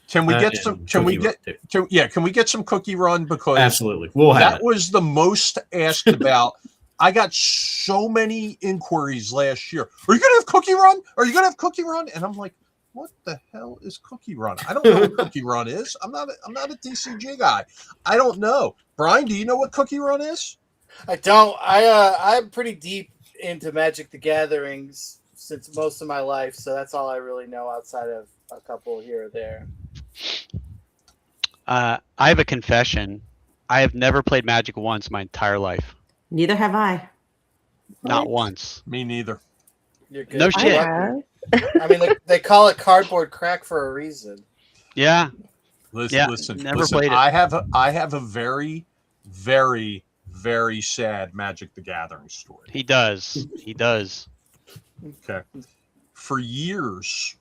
Can we get some? Can we get some Cookie Run? Because absolutely, we'll have that. Was the most asked about. I got so many inquiries last year. Are you gonna have Cookie Run? Are you gonna have Cookie Run? And I'm like, what the hell is Cookie Run? I don't know what Cookie Run is. I'm not a TCG guy. I don't know. Brian, do you know what Cookie Run is? I don't. I'm pretty deep into Magic the Gatherings since most of my life, so that's all I really know outside of a couple here or there. I have a confession. I have never played Magic once my entire life. Neither have I. Not once. Me neither. You're good. No shit. I mean, they call it cardboard crack for a reason. Yeah. Listen. Never played it. I have a very, very, very sad Magic the Gathering story. He does. Okay. For years,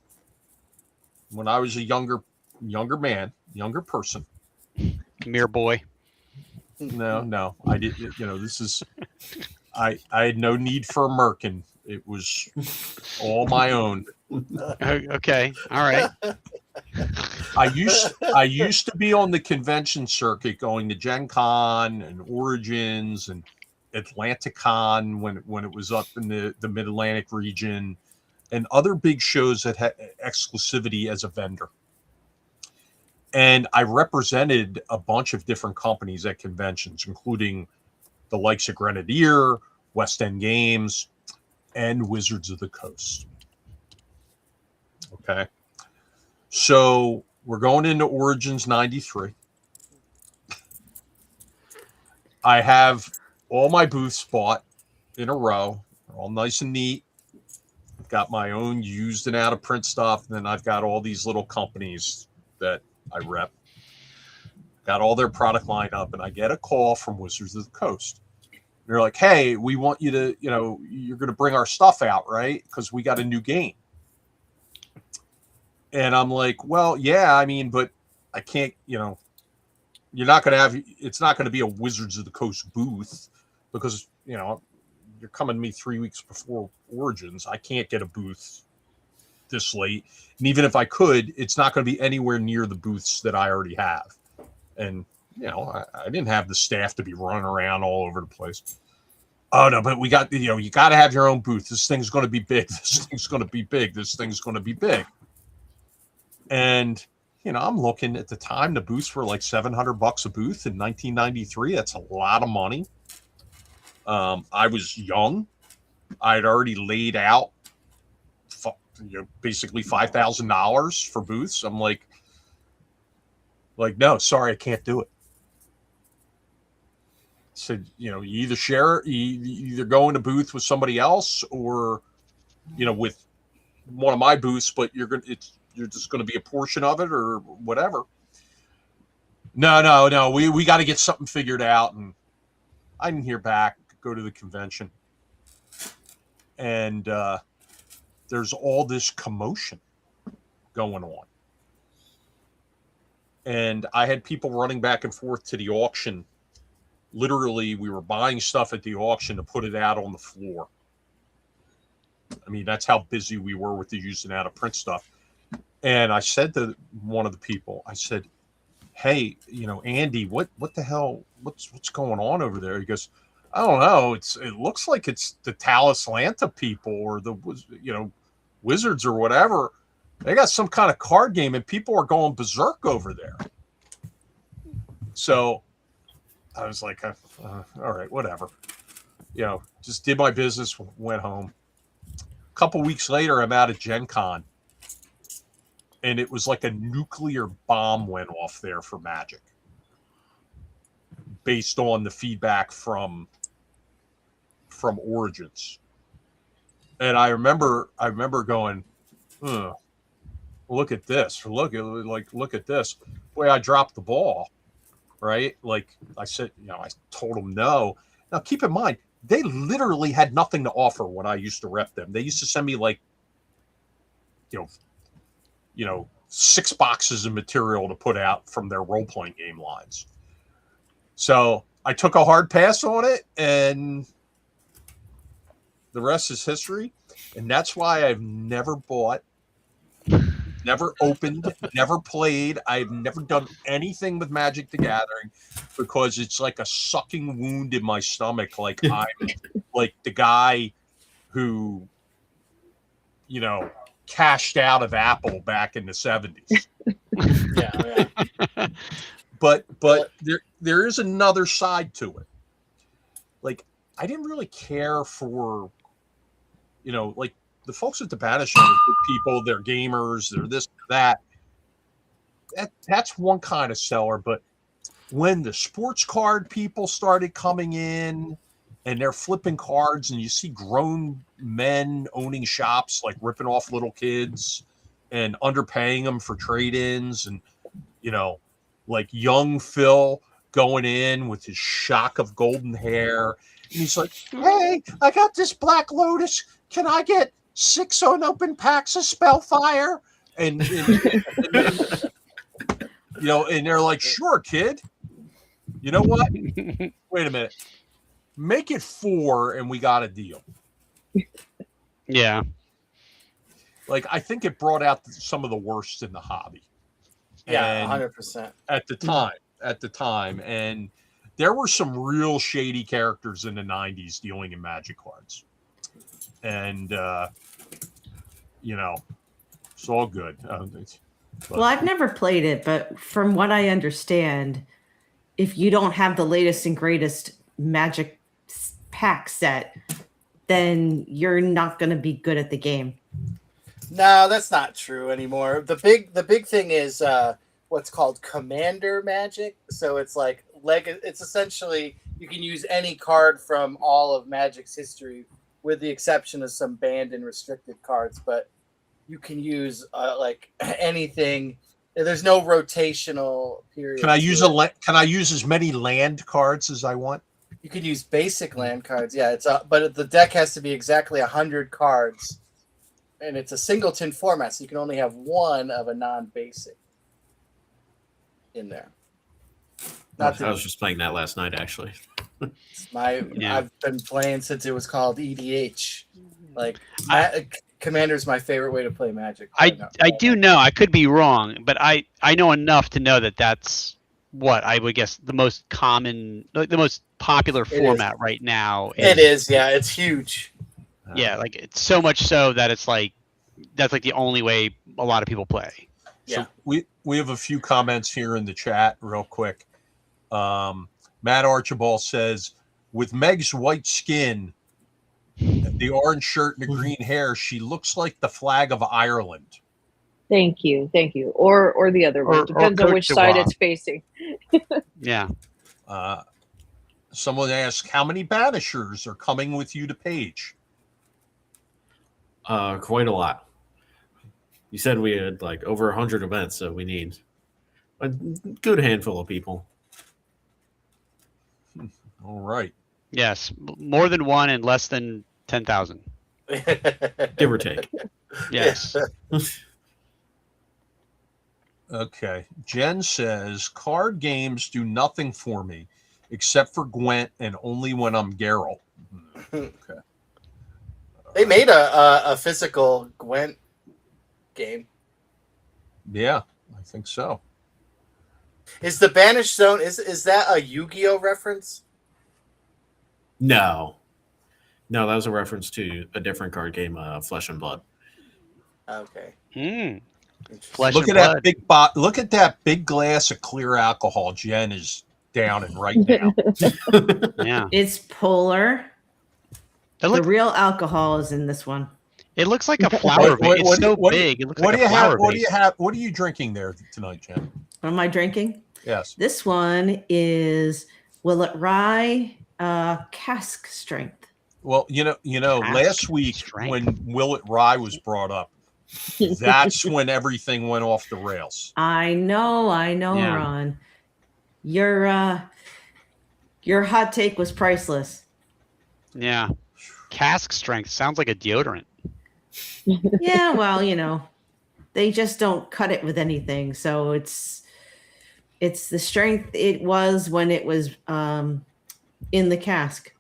when I was a younger person. Mere boy. No. I didn't. This is. I had no need for a merkin. It was all my own. Okay. All right. I used to be on the convention circuit, going to Gen Con and Origins and Atlanticon when it was up in the Mid-Atlantic region, and other big shows that had exclusivity as a vendor. And I represented a bunch of different companies at conventions, including the likes of Grenadier, West End Games, and Wizards of the Coast. Okay. So we're going into Origins 93. I have all my booths bought in a row, all nice and neat. I've got my own used and out of print stuff. And then I've got all these little companies that I rep. Got all their product line up, and I get a call from Wizards of the Coast. They're like, hey, we want you to, you're going to bring our stuff out, right? Because we got a new game. And I'm like, well, yeah, I mean, but I can't, you're not going to have, it's not going to be a Wizards of the Coast booth because, you're coming to me 3 weeks before Origins. I can't get a booth this late. And even if I could, it's not going to be anywhere near the booths that I already have. And I didn't have the staff to be running around all over the place. Oh no, but we got, you got to have your own booth. This thing's going to be big. This thing's going to be big. This thing's going to be big. And, I'm looking at the time, the booths were like $700 a booth in 1993. That's a lot of money. I was young. I'd already laid out basically $5,000 for booths. I'm like, no, sorry, I can't do it. So, you either share, you either go in a booth with somebody else or, with one of my booths, but you're just going to be a portion of it or whatever. No. We got to get something figured out. And I didn't hear back, go to the convention. And there's all this commotion going on. And I had people running back and forth to the auction. Literally, we were buying stuff at the auction to put it out on the floor. I mean, that's how busy we were with the using out of print stuff. And I said to one of the people, I said, hey, Andy, what the hell, what's going on over there? He goes, I don't know. It looks like it's the Talislanta people or the, Wizards or whatever. They got some kind of card game and people are going berserk over there. So I was like, all right, whatever. Just did my business, went home. A couple weeks later, I'm out at Gen Con. And it was like a nuclear bomb went off there for Magic. Based on the feedback from Origins. And I remember going, look at this. Look at this. Boy, I dropped the ball. Right? Like I said, I told them no. Now keep in mind, they literally had nothing to offer when I used to rep them. They used to send me like, 6 boxes of material to put out from their role-playing game lines. So I took a hard pass on it, and the rest is history. And that's why I've never bought, never opened, never played. I've never done anything with Magic the Gathering because it's like a sucking wound in my stomach. Like I'm like the guy who, cashed out of Apple back in the 70s. Yeah. But there is another side to it. Like I didn't really care for, like the folks at the Banish Zone are good people, they're gamers, they're this, that. That's one kind of seller. But when the sports card people started coming in and they're flipping cards and you see grown men owning shops, like ripping off little kids and underpaying them for trade-ins and, like young Phil going in with his shock of golden hair. And he's like, hey, I got this Black Lotus. Can I get 6 unopened packs of Spellfire? And and they're like, sure, kid. You know what? Wait a minute. Make it 4 and we got a deal. Yeah. Like, I think it brought out some of the worst in the hobby. Yeah, 100%. At the time. And there were some real shady characters in the 90s dealing in Magic cards. And, it's all good. Well, I've never played it, but from what I understand, if you don't have the latest and greatest Magic pack set, then you're not going to be good at the game. No, that's not true anymore. The big thing is what's called Commander Magic. So it's like it's essentially you can use any card from all of Magic's history, with the exception of some banned and restricted cards. But you can use like anything. There's no rotational period. Can I use Can I use as many land cards as I want? You can use basic land cards. Yeah, but the deck has to be exactly 100 cards, and it's a singleton format, so you can only have one of a non-basic in there. I was just playing that last night, actually. I've been playing since it was called EDH. Like Commander's my favorite way to play Magic. I do know, I could be wrong, but I know enough to know that that's what I would guess the most common, the most popular format right now. It is, yeah. It's huge. Yeah, like it's so much so that it's like that's like the only way a lot of people play. So we have a few comments here in the chat real quick. Matt Archibald says, with Meg's white skin, the orange shirt and the green hair, she looks like the flag of Ireland. Thank you. Or the other one. Depends on which side it's facing. Yeah. Someone asked, how many banishers are coming with you to Page? Quite a lot. You said we had like over 100 events, so we need a good handful of people. All right. Yes, more than one and less than 10,000. Give or take. Yes. Okay. Jen says, card games do nothing for me except for Gwent and only when I'm Geralt. Okay. They made a physical Gwent game. Yeah, I think so. Is the Banish Zone, is that a Yu-Gi-Oh reference? No, that was a reference to a different card game, Flesh and Blood. Okay. Look at that big look at that big glass of clear alcohol Jen is downing right now. Yeah. It's polar. The real alcohol is in this one. It looks like a flower vase. It's so big. It looks like a flower vase. What are you drinking there tonight, Jen? What am I drinking? Yes. This one is Willet Rye cask strength. Well, you know, last week when Willet Rye was brought up, that's when everything went off the rails. I know, yeah. Ron. Your hot take was priceless. Yeah. Cask strength sounds like a deodorant. Yeah, well, they just don't cut it with anything. So it's the strength it was when it was in the cask.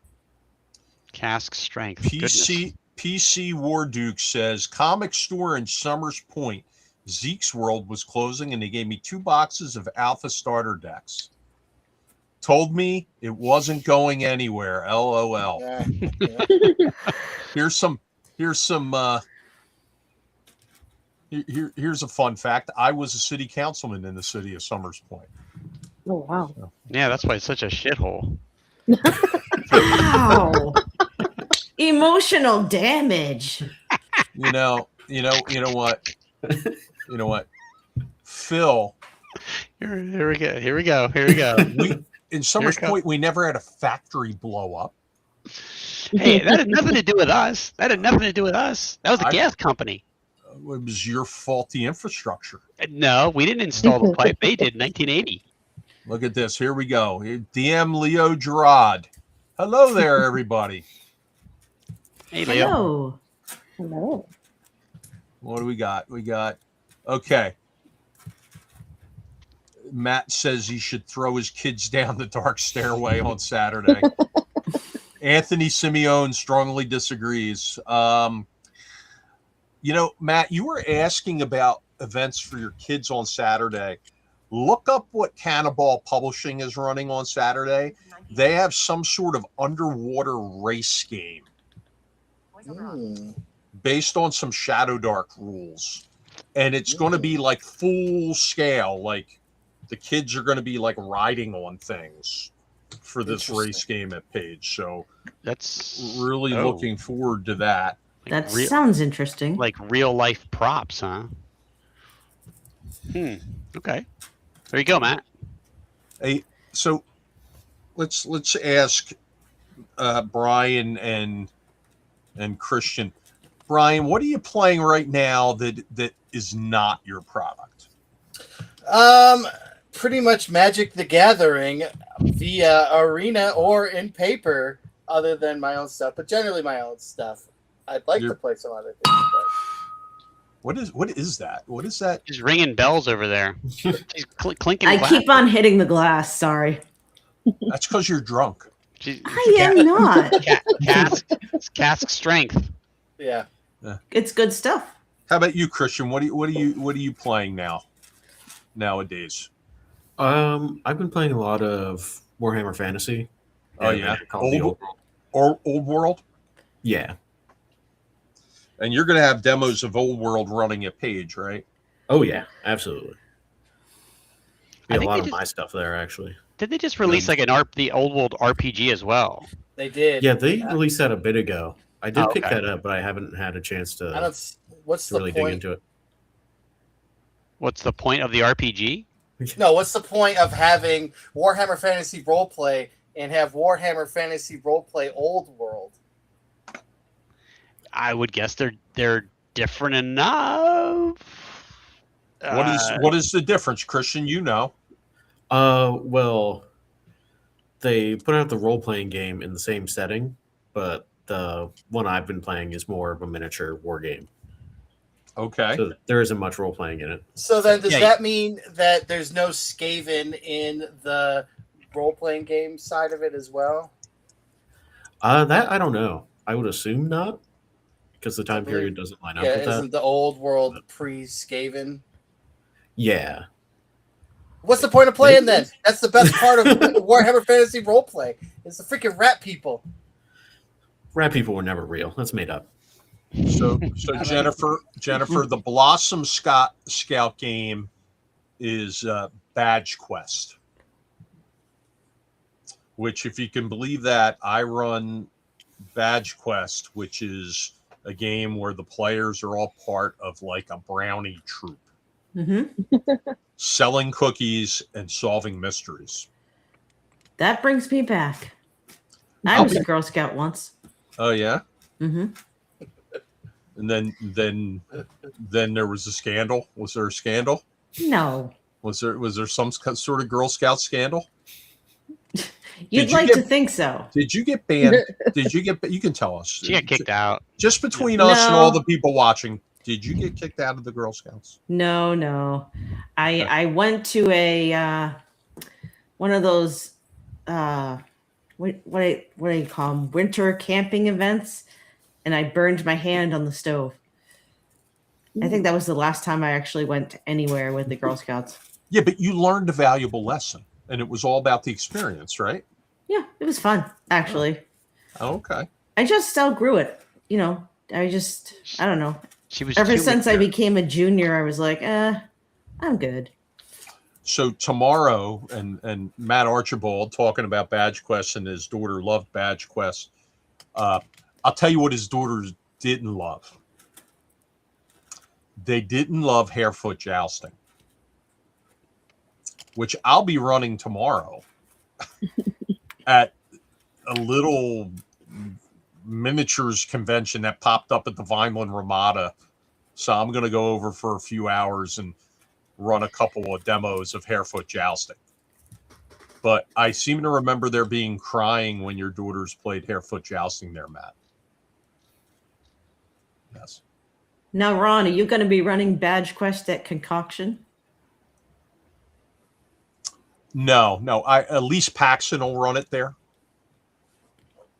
Cask strength. PC War Duke says, comic store in Summers Point, Zeke's World was closing and they gave me 2 boxes of Alpha starter decks. Told me it wasn't going anywhere. LOL. Yeah. Here's a fun fact. I was a city councilman in the city of Summers Point. Oh wow. So. Yeah, that's why it's such a shithole. Wow. Emotional damage. You know what? You know what? Phil. Here we go. In Summers Point, we never had a factory blow up. Hey, that had nothing to do with us. That was a gas company. It was your faulty infrastructure. No, we didn't install the pipe. They did in 1980. Look at this. Here we go. DM Leo Gerard. Hello there, everybody. Hey, Leo. Hello. What do we got? Okay. Matt says he should throw his kids down the dark stairway on Saturday. Anthony Simeone strongly disagrees. Matt, you were asking about events for your kids on Saturday. Look up what Cannonball Publishing is running on Saturday. They have some sort of underwater race game based on some Shadow Dark rules. And it's going to be like full scale, like the kids are going to be like riding on things for this race game at Page. So that's really looking forward to that. That sounds interesting. Like real life props, huh? Okay. There you go, Matt. Hey, so let's ask Brian and Christian. Brian, what are you playing right now that is not your product? Pretty much Magic the Gathering via Arena or in paper, other than my own stuff, but generally my own stuff. I'd like to play some other things. But... What is that? What is that? He's ringing bells over there. He's clinking. I keep on hitting the glass. Sorry. That's because you're drunk. I am not. Cask strength. Yeah. It's good stuff. How about you, Christian? What are you playing nowadays? I've been playing a lot of Warhammer Fantasy. Oh yeah, called the Old World. Old World. Yeah. And you're going to have demos of Old World running at Page, right? Oh yeah, absolutely. I A think lot of my stuff there actually. Did they just release like the Old World RPG as well? They did. Yeah, they released that a bit ago. I did pick okay. that up, but I haven't had a chance to. I don't. What's to the really point? dig into it. What's the point of the RPG? No, what's the point of having Warhammer Fantasy Roleplay and have Warhammer Fantasy Roleplay Old World? I would guess they're different enough. What is the difference, Christian? You know. Well, they put out the role-playing game in the same setting, but the one I've been playing is more of a miniature war game. Okay. So there isn't much role-playing in it. So then does that mean that there's no Skaven in the role-playing game side of it as well? That I don't know. I would assume not, because the time period doesn't line up with that. Yeah, isn't the Old World pre-Skaven? Yeah. What's the point of playing then? That's the best part of Warhammer Fantasy Roleplay. It's the freaking rat people. Rat people were never real. That's made up. So Jennifer, the Blossom Scout game is Badge Quest, which, if you can believe that, I run Badge Quest, which is a game where the players are all part of like a brownie troop. Selling cookies and solving mysteries. That brings me back. I was a Girl Scout once. Oh yeah. Mm-hmm. And then there was a scandal. Was there a scandal? No. Was there some sort of Girl Scout scandal? You'd like to think so. Did you get banned? You can tell us. She got kicked out. Just between us and all the people watching. Did you get kicked out of the Girl Scouts? No. I went to a one of those what do you call them? Winter camping events, and I burned my hand on the stove. I think that was the last time I actually went anywhere with the Girl Scouts. Yeah, but you learned a valuable lesson, and it was all about the experience, right? Yeah, it was fun, actually. Oh, okay. I just outgrew it. I don't know. She was Ever since I became a junior, I was like, I'm good. So tomorrow, and Matt Archibald talking about Badge Quest, and his daughter loved Badge Quest. I'll tell you what his daughters didn't love. They didn't love Harefoot Jousting, which I'll be running tomorrow at a little miniatures convention that popped up at the Vineland Ramada. So I'm going to go over for a few hours and run a couple of demos of Harefoot Jousting. But I seem to remember there being crying when your daughters played Harefoot Jousting there, Matt. Yes. Now, Ron, are you going to be running Badge Quest at Concoction? No. Elise Paxson will run it there.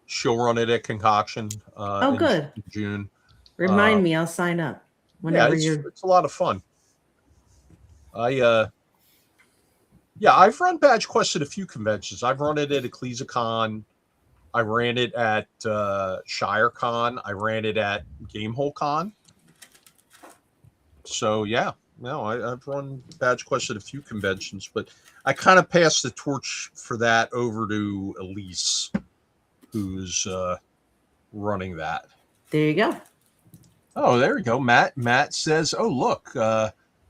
She'll run it at Concoction. Good. In June. Remind me, I'll sign up whenever it's a lot of fun. I've run Badge Quest at a few conventions. I've run it at EcclesiaCon. I ran it at ShireCon. I ran it at Gamehole Con. So I've run Badge Quest at a few conventions, but I kind of passed the torch for that over to Elise, who's running that. There you go. Oh, there you go. Matt says, "Oh, look,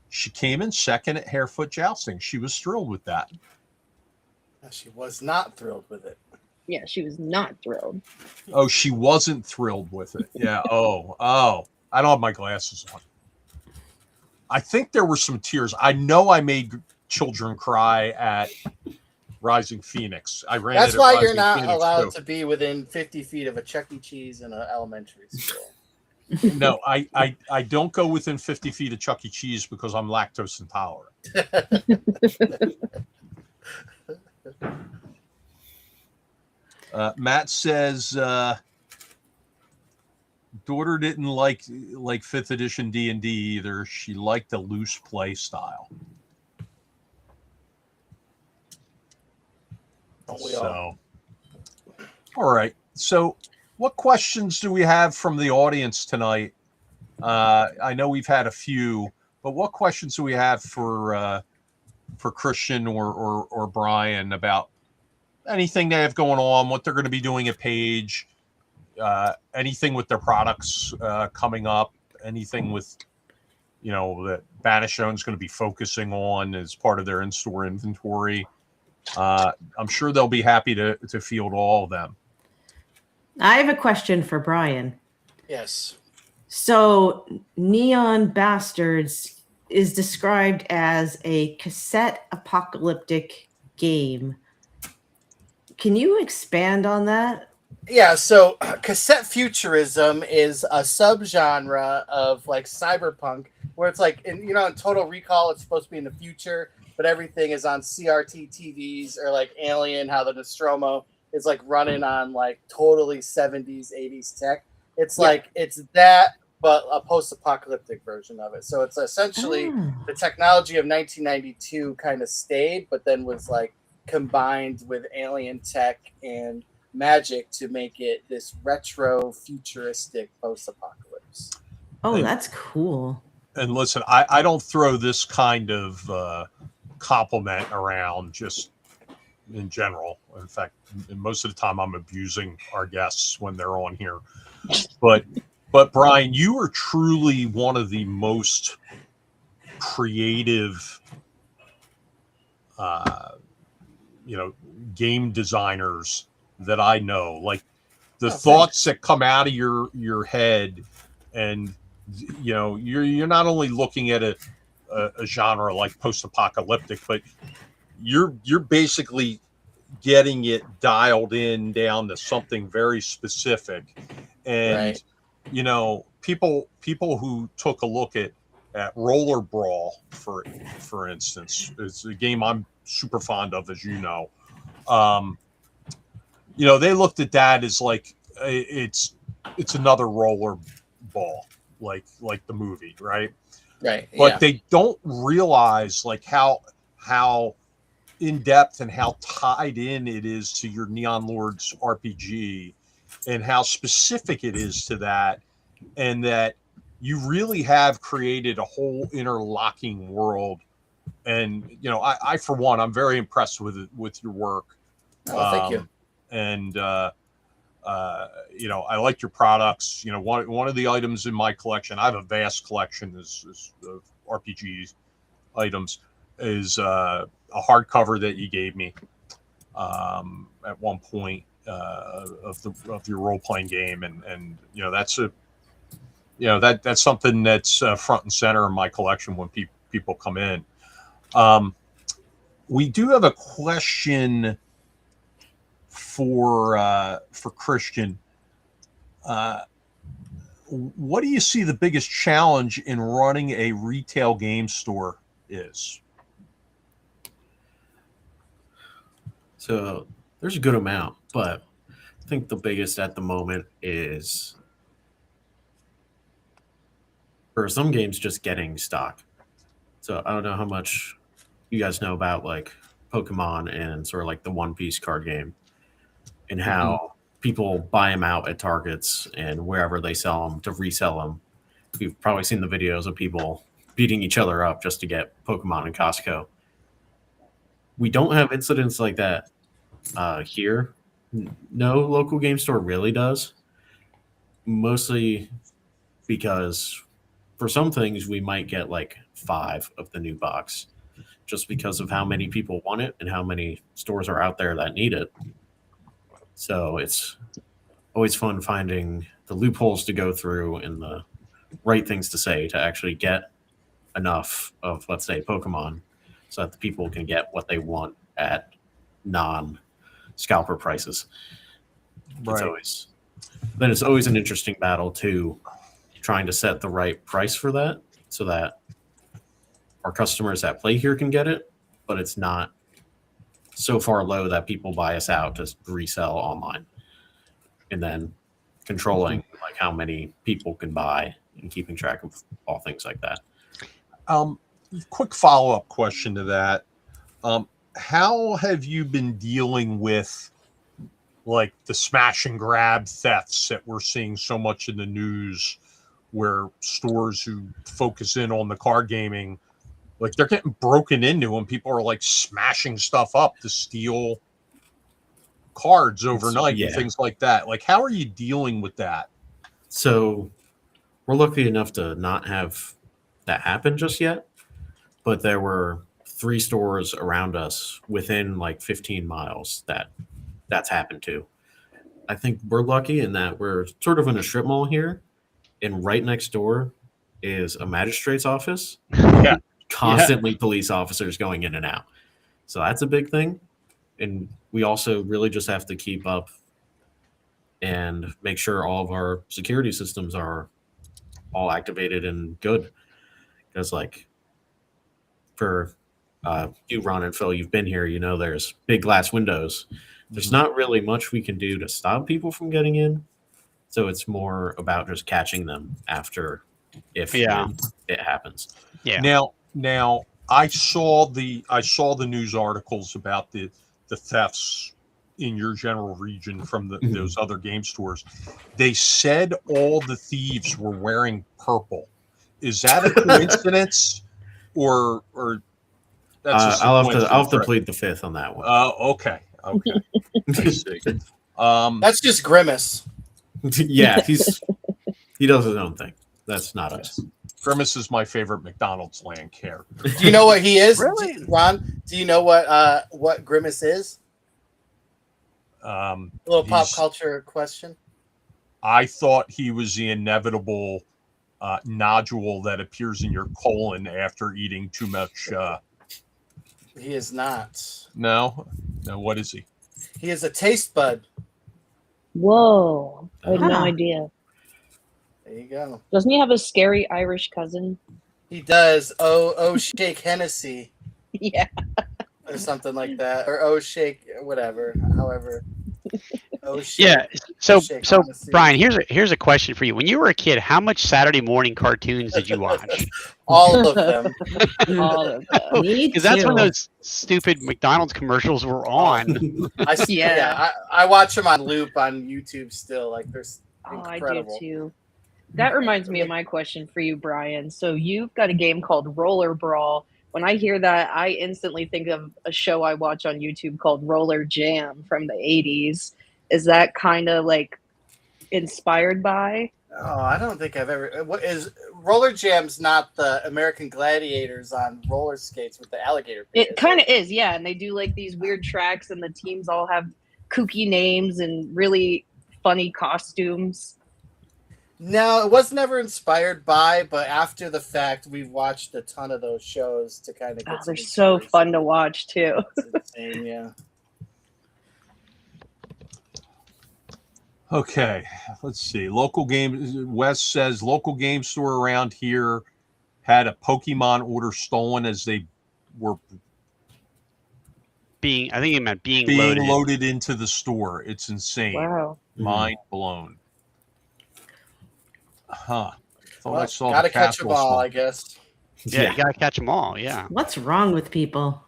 she came in second at Harefoot Jousting. She was thrilled with that." She was not thrilled with it. Yeah, she was not thrilled. Oh, she wasn't thrilled with it. Yeah. Oh, I don't have my glasses on. I think there were some tears. I know I made children cry at Rising Phoenix. That's why you're not allowed to be within 50 feet of a Chuck E. Cheese in an elementary school. No, I don't go within 50 feet of Chuck E. Cheese because I'm lactose intolerant. Matt says daughter didn't like 5th edition D&D either. She liked the loose play style. So, all right. So, what questions do we have from the audience tonight? I know we've had a few, but what questions do we have for Christian or Brian about anything they have going on, what they're going to be doing at Page, anything with their products coming up, anything with that Banish Zone is going to be focusing on as part of their in-store inventory. I'm sure they'll be happy to field all of them. I have a question for Brian. Yes. So Neon Bastards is described as a cassette apocalyptic game. Can you expand on that? Yeah, so cassette futurism is a subgenre of like cyberpunk where it's like in Total Recall it's supposed to be in the future, but everything is on CRT TVs, or like Alien, how the Nostromo is like running on like totally 70s, 80s tech. It's like it's that, but a post-apocalyptic version of it. So it's essentially the technology of 1992 kind of stayed, but then was like combined with alien tech and magic to make it this retro futuristic post-apocalypse. That's cool. And listen, I don't throw this kind of compliment around just in general. In fact, most of the time I'm abusing our guests when they're on here. But Brian, you are truly one of the most creative game designers that I know. Like the thoughts that come out of your head, and you're not only looking at a genre like post-apocalyptic, but you're basically getting it dialed in down to something very specific. And people who took a look at Roller Brawl, for instance, it's a game I'm super fond of, as you know. They looked at that as like it's another roller ball, like the movie, right? Right. But they don't realize like how in depth and how tied in it is to your Neon Lords RPG, and how specific it is to that, and that you really have created a whole interlocking world. And I for one, I'm very impressed with your work. Thank you. And I like your products. One of the items in my collection, I have a vast collection of RPG items, is a hardcover that you gave me at one point of your role playing game, and that's that's something that's front and center in my collection when people come in. We do have a question for Christian. What do you see the biggest challenge in running a retail game store is? So there's a good amount, but I think the biggest at the moment is, for some games, just getting stock. So I don't know how much you guys know about like Pokemon and sort of like the One Piece card game, and how people buy them out at Targets and wherever they sell them to resell them. You've probably seen the videos of people beating each other up just to get Pokemon in Costco. We don't have incidents like that here. No local game store really does. Mostly because for some things we might get like 5 of the new box, just because of how many people want it and how many stores are out there that need it. So it's always fun finding the loopholes to go through and the right things to say to actually get enough of, let's say, Pokemon, so that the people can get what they want at non-scalper prices. Right. It's always an interesting battle too, trying to set the right price for that, so that our customers that play here can get it, but it's not so far low that people buy us out to resell online. And then controlling like how many people can buy and keeping track of all things like that. Quick follow-up question to that. how have you been dealing with like the smash and grab thefts that we're seeing so much in the news, where stores who focus in on the card gaming, like they're getting broken into and people are like smashing stuff up to steal cards overnight and things like that. Like, how are you dealing with that? So we're lucky enough to not have that happen just yet, but there were 3 stores around us within like 15 miles that's happened to. I think we're lucky in that we're sort of in a strip mall here, and right next door is a magistrate's office. Yeah. Constantly police officers going in and out. So that's a big thing. And we also really just have to keep up and make sure all of our security systems are all activated and good. Because like for you, Ron and Phil, you've been here, you know, there's big glass windows. There's not really much we can do to stop people from getting in. So it's more about just catching them after when it happens. Yeah. Now I saw the news articles about the thefts in your general region from those other game stores. They said all the thieves were wearing purple. Is that a coincidence or that's I'll have to plead the fifth on that one. Okay. I see. That's just Grimace. Yeah, he does his own thing. That's not us. Grimace is my favorite McDonald's land care. Do you know what he is? Really? Ron, do you know what Grimace is? A little pop culture question. I thought he was the inevitable nodule that appears in your colon after eating too much. He is not. No, what is he? He is a taste bud. Whoa. I had no idea. There you go. Doesn't he have a scary Irish cousin? He does. Oh, Shake Hennessy. Yeah. Or something like that. Or oh, Shake, whatever. However. Oh, shit. Yeah. So Brian, here's a question for you. When you were a kid, how much Saturday morning cartoons did you watch? All of them. All of them. Because that's when those stupid McDonald's commercials were on. I watch them on loop on YouTube still. Like they're incredible. I do too. That reminds me of my question for you, Brian. So you've got a game called Roller Brawl. When I hear that, I instantly think of a show I watch on YouTube called Roller Jam from the 80s. Is that kind of like inspired by? Oh, I don't think I've ever. What is Roller Jam's not the American Gladiators on roller skates with the alligator pit? It kind of is, yeah. And they do like these weird tracks, and the teams all have kooky names and really funny costumes. No, it was never inspired by, but after the fact, we've watched a ton of those shows to kind of get. They're so fun to watch too. It's insane, yeah. Okay, let's see. Local game. Wes says local game store around here had a Pokemon order stolen as they were being. I think it meant being loaded into the store. It's insane. Wow. Mind blown. Huh. Well, gotta catch them all, I guess. Yeah, you gotta catch them all. Yeah. What's wrong with people?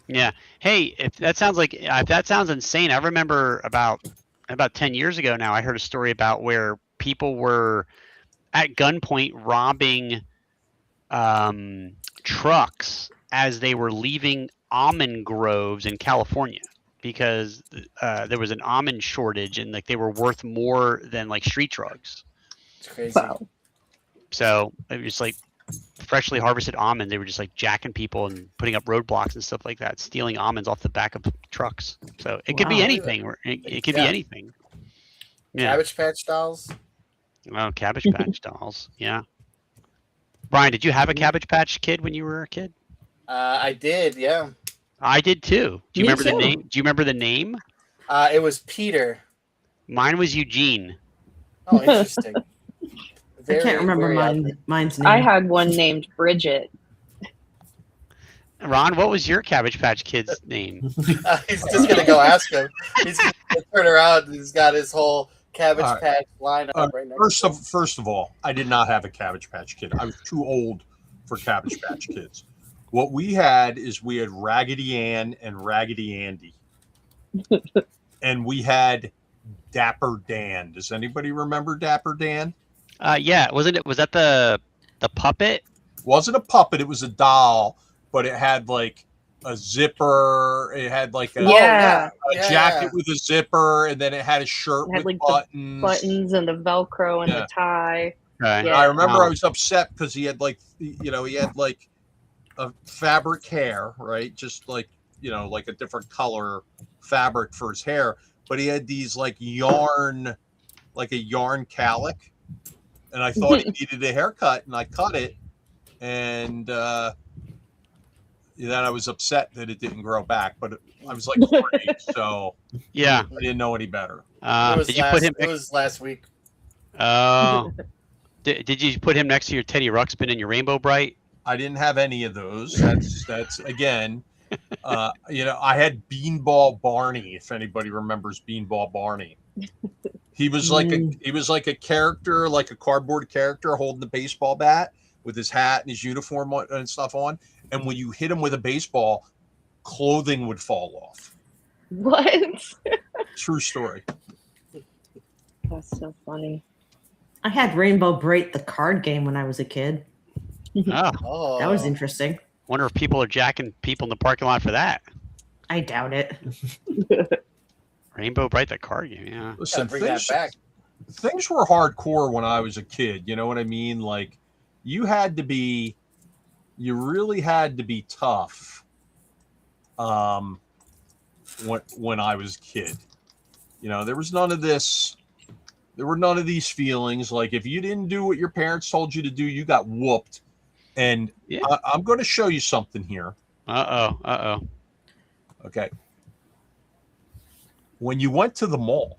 Yeah. Hey, if that sounds insane, I remember about 10 years ago now, I heard a story about where people were at gunpoint robbing trucks as they were leaving almond groves in California because there was an almond shortage and like they were worth more than like street drugs. It's crazy. Wow. So it was like freshly harvested almonds. They were just like jacking people and putting up roadblocks and stuff like that, stealing almonds off the back of trucks. So it could be anything. It could be anything. Yeah. Cabbage Patch Dolls. Oh, Cabbage Patch Dolls. Yeah. Brian, did you have a Cabbage Patch Kid when you were a kid? I did. Yeah. I did too. Do you remember the name? Do you remember the name? It was Peter. Mine was Eugene. Oh, interesting. I can't remember mine's name. I had one named Bridget. Ron, what was your Cabbage Patch Kid's name? He's just gonna go ask him. He's gonna turn around. He's got his whole Cabbage Patch lineup right next. First of all, I did not have a Cabbage Patch Kid. I was too old for Cabbage Patch Kids. What we had Raggedy Ann and Raggedy Andy. And we had Dapper Dan. Does anybody remember Dapper Dan? Yeah, wasn't it? Was that the puppet? Wasn't a puppet. It was a doll, but it had like a zipper. It had like a jacket with a zipper, and then it had a shirt with like buttons. The buttons and the Velcro and the tie. Okay. Yeah. I remember I was upset because he had like a fabric hair, right? Just like, like a different color fabric for his hair, but he had these like yarn, like a yarn calic, and I thought he needed a haircut, and I cut it, and then I was upset that it didn't grow back, but I was like 40, so yeah, I didn't know any better. Did you put him? It was last week. Oh, did you put him next to your Teddy Ruxpin and your Rainbow Bright? I didn't have any of those. That's again. I had Beanball Barney. If anybody remembers Beanball Barney, he was like a character, like a cardboard character holding the baseball bat with his hat and his uniform and stuff on. And when you hit him with a baseball, clothing would fall off. What? True story. That's so funny. I had Rainbow Bright, the card game, when I was a kid. Oh, that was interesting. Wonder if people are jacking people in the parking lot for that. I doubt it. Rainbow Bright, the card game, yeah. Listen, bring that back. Things were hardcore when I was a kid. You know what I mean? Like, you really had to be tough. When I was a kid, there was none of this. There were none of these feelings. Like, if you didn't do what your parents told you to do, you got whooped. And I'm going to show you something here. Uh-oh. Okay. When you went to the mall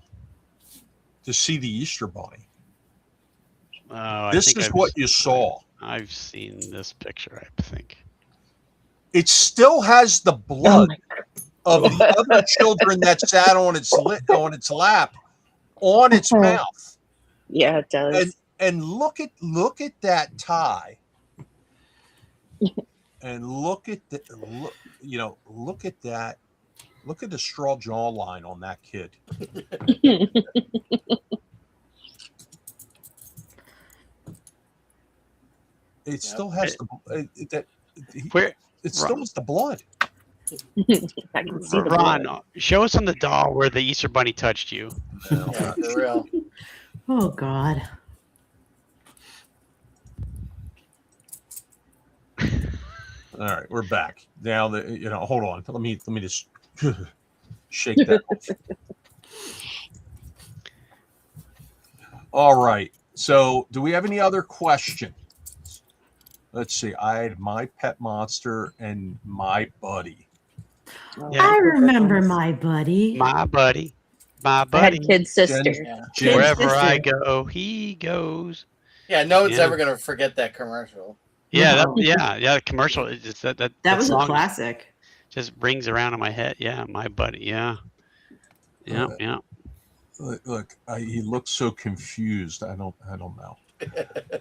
to see the Easter Bunny, this is what you saw. I've seen this picture, I think. It still has the blood of the other children that sat on its lap, on its mouth. Yeah, it does. And look at that tie. And look at that. Look at the straw jawline on that kid. It still has still has the blood. I can see the Ron, blood. show us on the doll where the Easter Bunny touched you. Yeah, for real. Oh God. All right, we're back. Now hold on. Let me just shake that off. All right. So, do we have any other questions? Let's see. I had My Pet Monster and My Buddy. Yeah. I remember My Buddy. My buddy. I had Kid Sister. Wherever I go, he goes. Yeah, no one's ever gonna forget that commercial. Yeah, the commercial. It's just that was a song classic. Just rings around in my head. Yeah, My Buddy. Yeah. Look, he looks so confused. I don't know.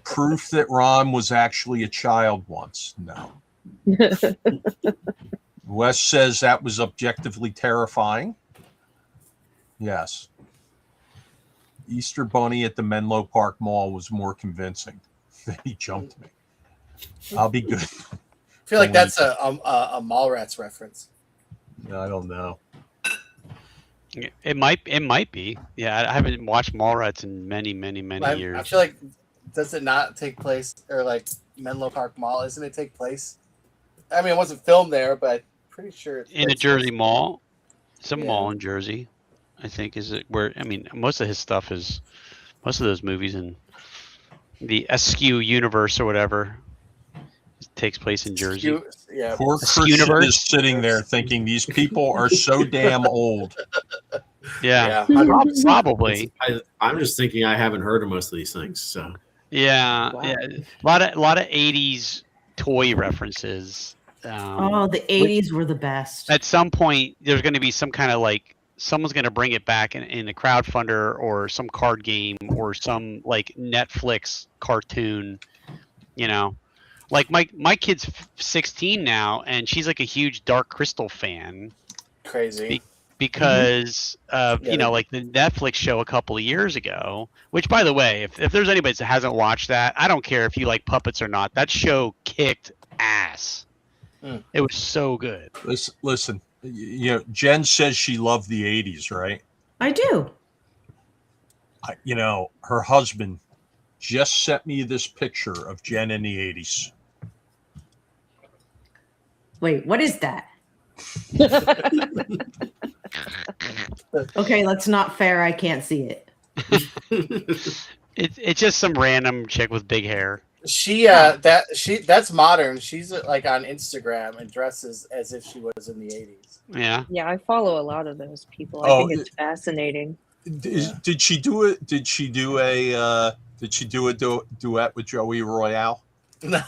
Proof that Ron was actually a child once. No. Wes says that was objectively terrifying. Yes. Easter Bunny at the Menlo Park Mall was more convincing. He jumped me. I'll be good. I feel like that's a Mallrats reference. I don't know. It might be. Yeah, I haven't watched Mallrats in many years. I feel like, does it not take place, or like Menlo Park Mall? Isn't it take place? I mean, it wasn't filmed there, but pretty sure it's in a Jersey mall. Some mall in Jersey, I think, is it where? I mean, most of his stuff is, most of those movies in the Askew universe or whatever takes place in Jersey. Yeah. Poor Christian is sitting there thinking these people are so damn old. Yeah. Probably. I'm just thinking I haven't heard of most of these things. So yeah, a lot of 80s toy references. The 80s were the best. At some point, there's going to be some kind of like someone's going to bring it back in a crowdfunder or some card game or some like Netflix cartoon, Like my kid's 16 now, and she's like a huge Dark Crystal fan. Crazy. Because like the Netflix show a couple of years ago, which, by the way, if there's anybody that hasn't watched that, I don't care if you like puppets or not, that show kicked ass. It was so good. Listen, Jen says she loved the 80s, right? I do. Her husband just sent me this picture of Jen in the 80s. Wait, what is that? Okay, that's not fair. I can't see it. It's just some random chick with big hair. That's modern. She's like on Instagram and dresses as if she was in the 80s. Yeah. Yeah, I follow a lot of those people. I think it's fascinating. Did she do it? Did she do a duet with Joey Royale? No.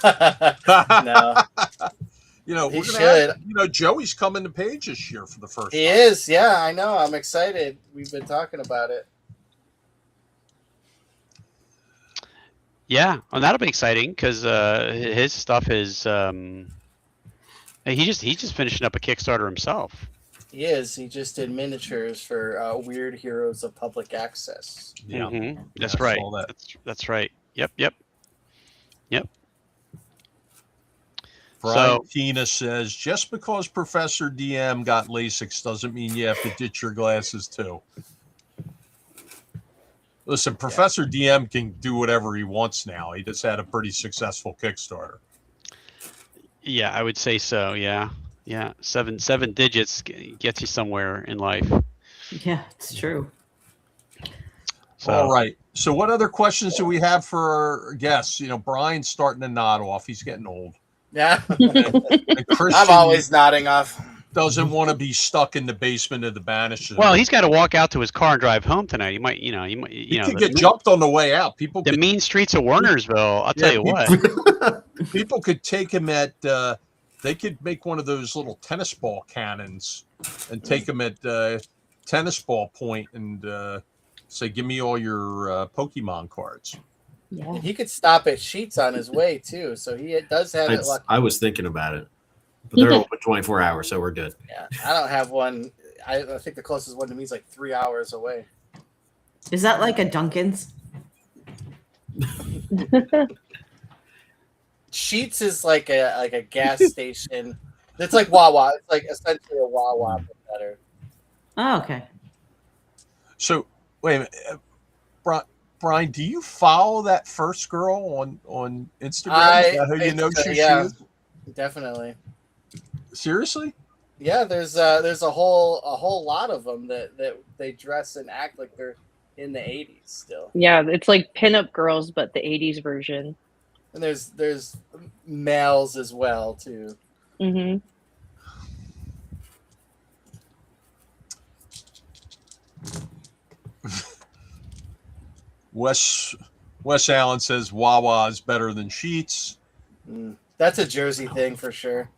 He should. Joey's coming to Page this year for the first time. He is. Yeah, I know. I'm excited. We've been talking about it. Yeah, well, that'll be exciting because his stuff is he's just finishing up a Kickstarter himself. He is. He just did miniatures for Weird Heroes of Public Access. Yeah, mm-hmm. That's right. That's right. Yep. Brian Tina says, just because Professor DM got LASIK doesn't mean you have to ditch your glasses too. Listen, Professor DM can do whatever he wants now. He just had a pretty successful Kickstarter. Yeah, I would say so. Yeah. Seven digits gets you somewhere in life. Yeah, it's true. So. All right. So what other questions do we have for our guests? Brian's starting to nod off. He's getting old. Yeah. And Christian I'm always nodding off. Doesn't want to be stuck in the basement of the Banish Zone. Well, he's got to walk out to his car and drive home tonight. He might, he could get jumped on the way out. Mean streets of Wernersville. I'll tell you what. People could take him at. They could make one of those little tennis ball cannons and take him at tennis ball point and say, "Give me all your Pokemon cards." Yeah, he could stop at Sheets on his way too, so he does have it. I was thinking about it, but they're open 24 hours, so we're good. Yeah, I don't have one. I think the closest one to me is like 3 hours away. Is that like a Dunkin's? Sheets is like a gas station. It's like Wawa. It's like essentially a Wawa, but better. Oh, okay. So wait a minute, Brian, do you follow that first girl on Instagram? Is that who you know she is? Definitely. Seriously? Yeah, there's a whole lot of them that they dress and act like they're in the 80s still. Yeah, it's like pinup girls, but the 80s version. And there's males as well too. Mm-hmm. Wes Allen says Wawa is better than Sheets. That's a Jersey thing for sure.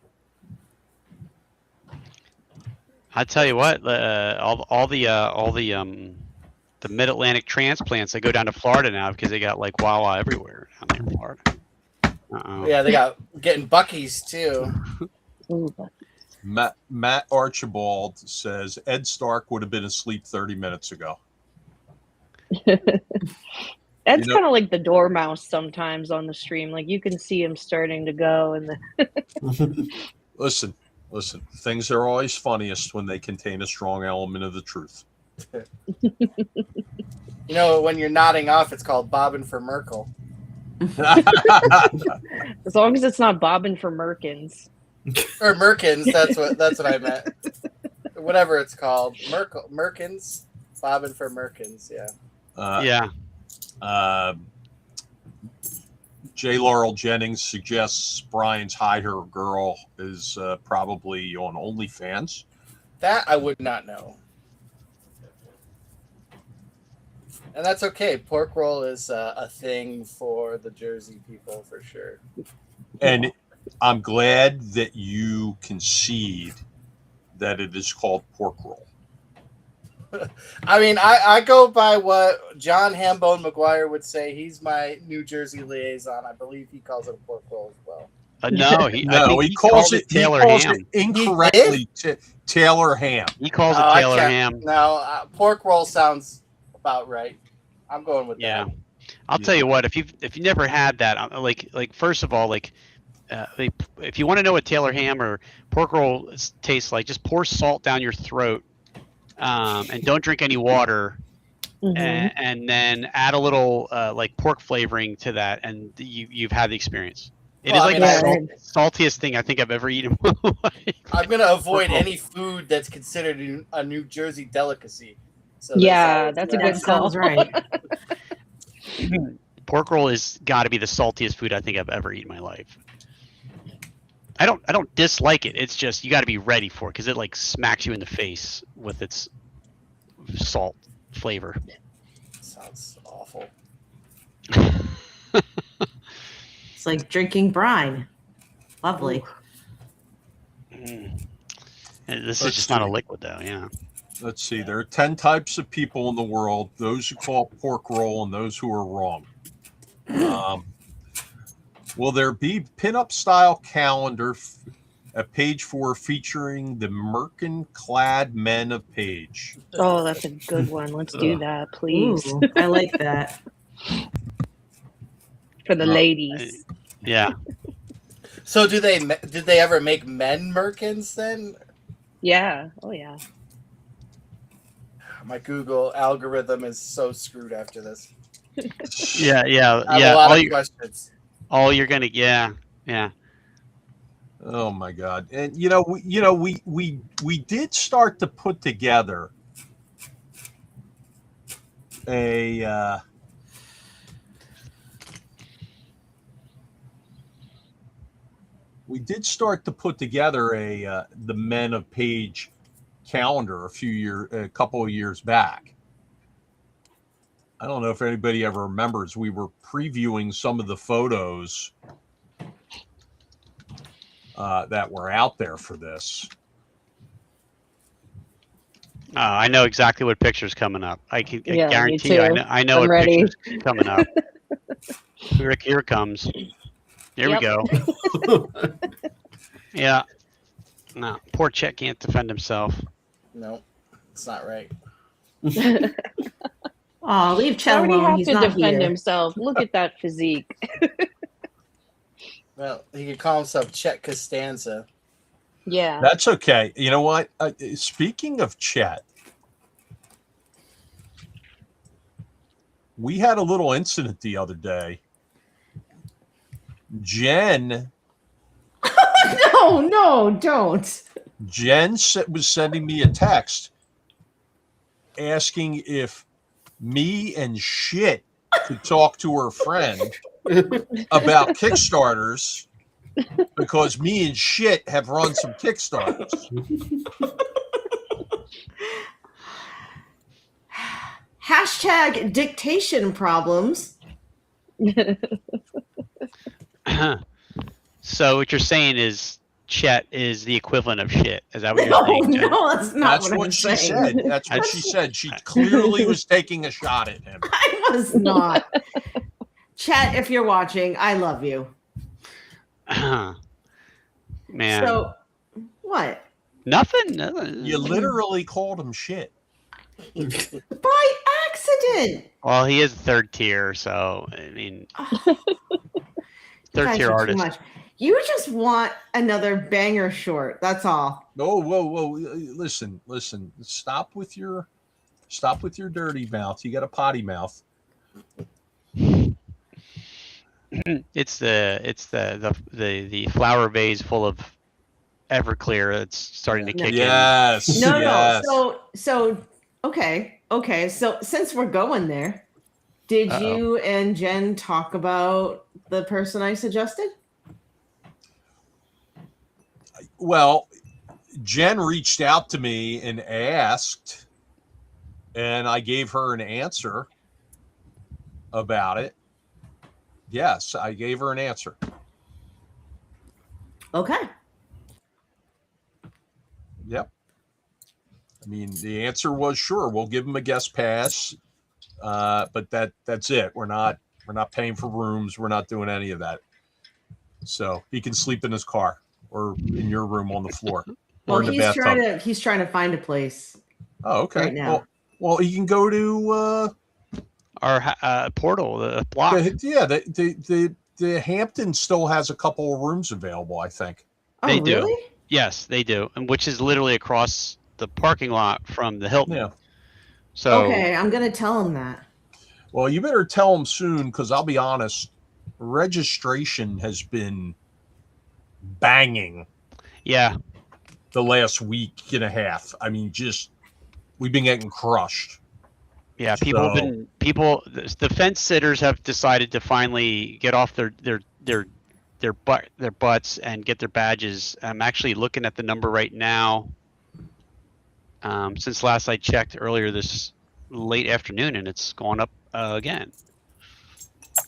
I tell you what, all the Mid-Atlantic transplants, they go down to Florida now because they got like Wawa everywhere down there in Florida. Yeah, they got getting Buc-ee's too. Matt Archibald says Ed Stark would have been asleep 30 minutes ago. Ed's kind of like the dormouse sometimes on the stream. Like you can see him starting to go. And Listen. Things are always funniest when they contain a strong element of the truth. When you're nodding off, it's called bobbing for Merkel. As long as it's not bobbing for Merkins. Or Merkins, that's what I meant. Whatever it's called. Merkins. Bobbing for Merkins, yeah. Yeah. J. Laurel Jennings suggests Brian's Hi-Her Girl is probably on OnlyFans. That I would not know. And that's okay. Pork roll is a thing for the Jersey people for sure. And I'm glad that you concede that it is called pork roll. I mean, I go by what John Hambone McGuire would say. He's my New Jersey liaison. I believe he calls it a pork roll as well. No, he calls it Taylor ham. incorrectly Taylor ham. He calls it Taylor ham. No, pork roll sounds about right. I'm going with that. I'll tell you what. If you never had that, like first of all, if you want to know what Taylor ham or pork roll tastes like, just pour salt down your throat, and don't drink any water, and then add a little like pork flavoring to that, and you've had the experience. It is the saltiest thing I think I've ever eaten in my life. I'm gonna avoid any food that's considered a New Jersey delicacy. So that's a good call. Right. Pork roll is got to be the saltiest food I think I've ever eaten in my life. I don't dislike it. It's just you got to be ready for it because it like smacks you in the face with its salt flavor. Sounds awful. It's like drinking brine. Lovely. And this is just not a liquid though. Yeah. Let's see. There are 10 types of people in the world: those who call pork roll and those who are wrong. Will there be pinup style calendar at page 4 featuring the Merkin-clad men of Page? Oh, that's a good one. Let's do that, please. Ooh, I like that. For the ladies. Yeah. So did they ever make men merkins then? Yeah. Oh yeah. My Google algorithm is so screwed after this. Yeah. I have a lot of questions. Oh, you're gonna, yeah. Oh my God! And we did start to put together a the Men of Page calendar a couple of years back. I don't know if anybody ever remembers. We were previewing some of the photos that were out there for this. I know exactly what picture's coming up. I guarantee you. I know what ready. picture's coming up. Here it comes. Here we go. Yeah. No, poor Chet can't defend himself. No, it's not right. Oh, leave Chet alone. He's not defend here. himself. Look at that physique. Well, he could call himself Chet Costanza. Yeah. That's okay. You know what? Speaking of Chet, we had a little incident the other day. Jen. No, don't. Jen was sending me a text asking if me and shit could talk to her friend about Kickstarters because me and shit have run some Kickstarters. Hashtag dictation problems. So what you're saying is Chet is the equivalent of shit. Is that what you're saying? Jen? No, that's not That's what what I'm she saying. said. That's what she said. She clearly was taking a shot at him. I was not. Chet, if you're watching, I love you. Man. So, what? Nothing. You literally called him shit. By accident. Well, he is third tier, so I mean, third tier artist. Much. You just want another banger short. That's all. Oh, whoa. Listen. Stop with your dirty mouth. You got a potty mouth. It's the flower vase full of Everclear that's starting to kick in. Yes. No. So okay. So since we're going there, did you and Jen talk about the person I suggested? Well, Jen reached out to me and asked, and I gave her an answer about it. Yes, I gave her an answer. Okay. Yep. I mean, the answer was sure. We'll give him a guest pass, but that's it. We're not paying for rooms. We're not doing any of that. so he can sleep in his car or in your room on the floor. Well, or in the bathtub. he's trying to find a place. Oh, okay. Right now. Well, he can go to our portal, the block. The Hampton still has a couple of rooms available, I think. They do. Really? Yes, they do, and which is literally across the parking lot from the Hilton. Yeah. So okay, I'm gonna tell him that. Well, you better tell him soon, because I'll be honest, registration has been banging. Yeah. The last week and a half. I mean, we've been getting crushed. Yeah, the fence sitters have decided to finally get off their butts and get their badges. I'm actually looking at the number right now. Since last I checked earlier this late afternoon, and it's gone up again.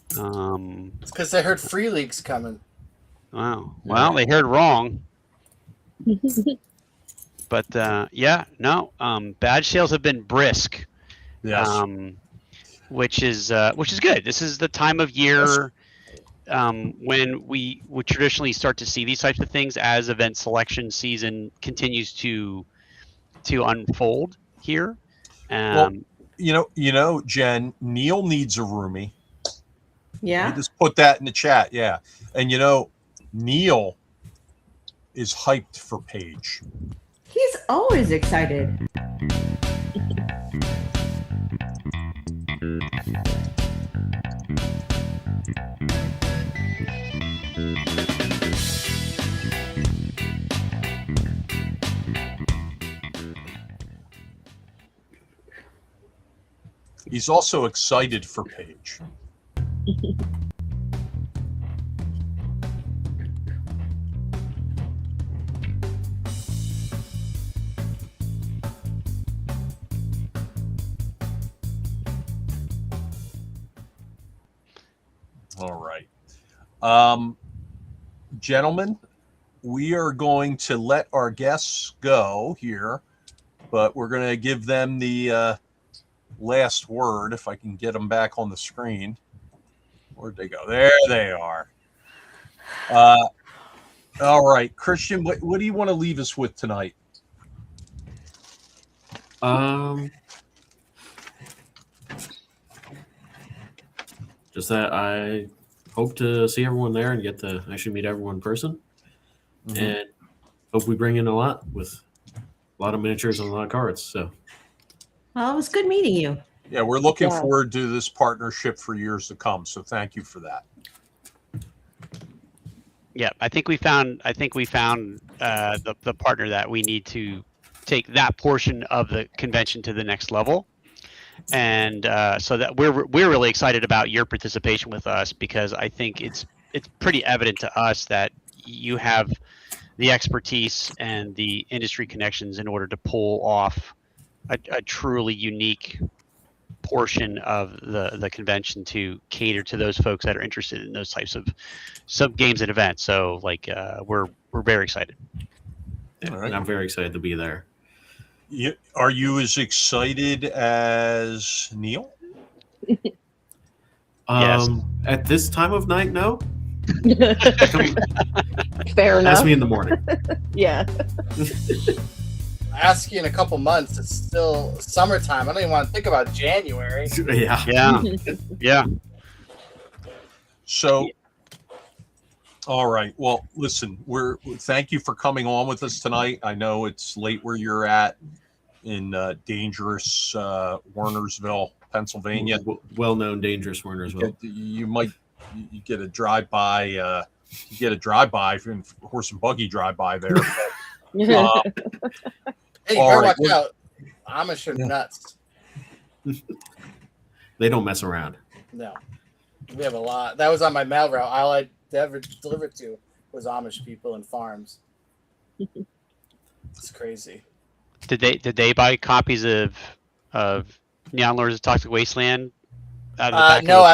It's because they heard Free League's coming. Wow. Well, they heard wrong. But badge sales have been brisk. Yes. Which is good. This is the time of year when we would traditionally start to see these types of things as event selection season continues to unfold here. Well, Jen, Neil needs a roomie. Yeah. You just put that in the chat. Yeah. And Neil is hyped for Paige. He's always excited. He's also excited for Paige. All right. Gentlemen, we are going to let our guests go here, but we're going to give them the last word, if I can get them back on the screen. Where'd they go? There they are. All right, Christian, what do you want to leave us with tonight? Just that I hope to see everyone there and get to actually meet everyone in person. Mm-hmm. And hope we bring in a lot with a lot of miniatures and a lot of cards. So, well, it was good meeting you. Yeah, we're looking forward to this partnership for years to come. So thank you for that. Yeah, I think we found the partner that we need to take that portion of the convention to the next level. And so that we're really excited about your participation with us, because I think it's pretty evident to us that you have the expertise and the industry connections in order to pull off a truly unique portion of the convention to cater to those folks that are interested in those types of sub games and events. So we're very excited. Yeah, right. And I'm very excited to be there. Are you as excited as Neil? Yes. At this time of night, no. Fair enough. Ask me in the morning. Yeah. Ask you in a couple months. It's still summertime. I don't even want to think about January. Yeah. So, all right. Well, listen, thank you for coming on with us tonight. I know it's late where you're at in dangerous Wernersville, Pennsylvania. Well-known dangerous Wernersville. You get a drive-by. You get a drive-by, horse and buggy drive-by there. Hey, you better watch out. Amish are nuts. They don't mess around. No. We have a lot. That was on my mail route. All I ever delivered to was Amish people and farms. It's crazy. Did they buy copies of Neon Lords of Toxic Wasteland? Out of the back no, of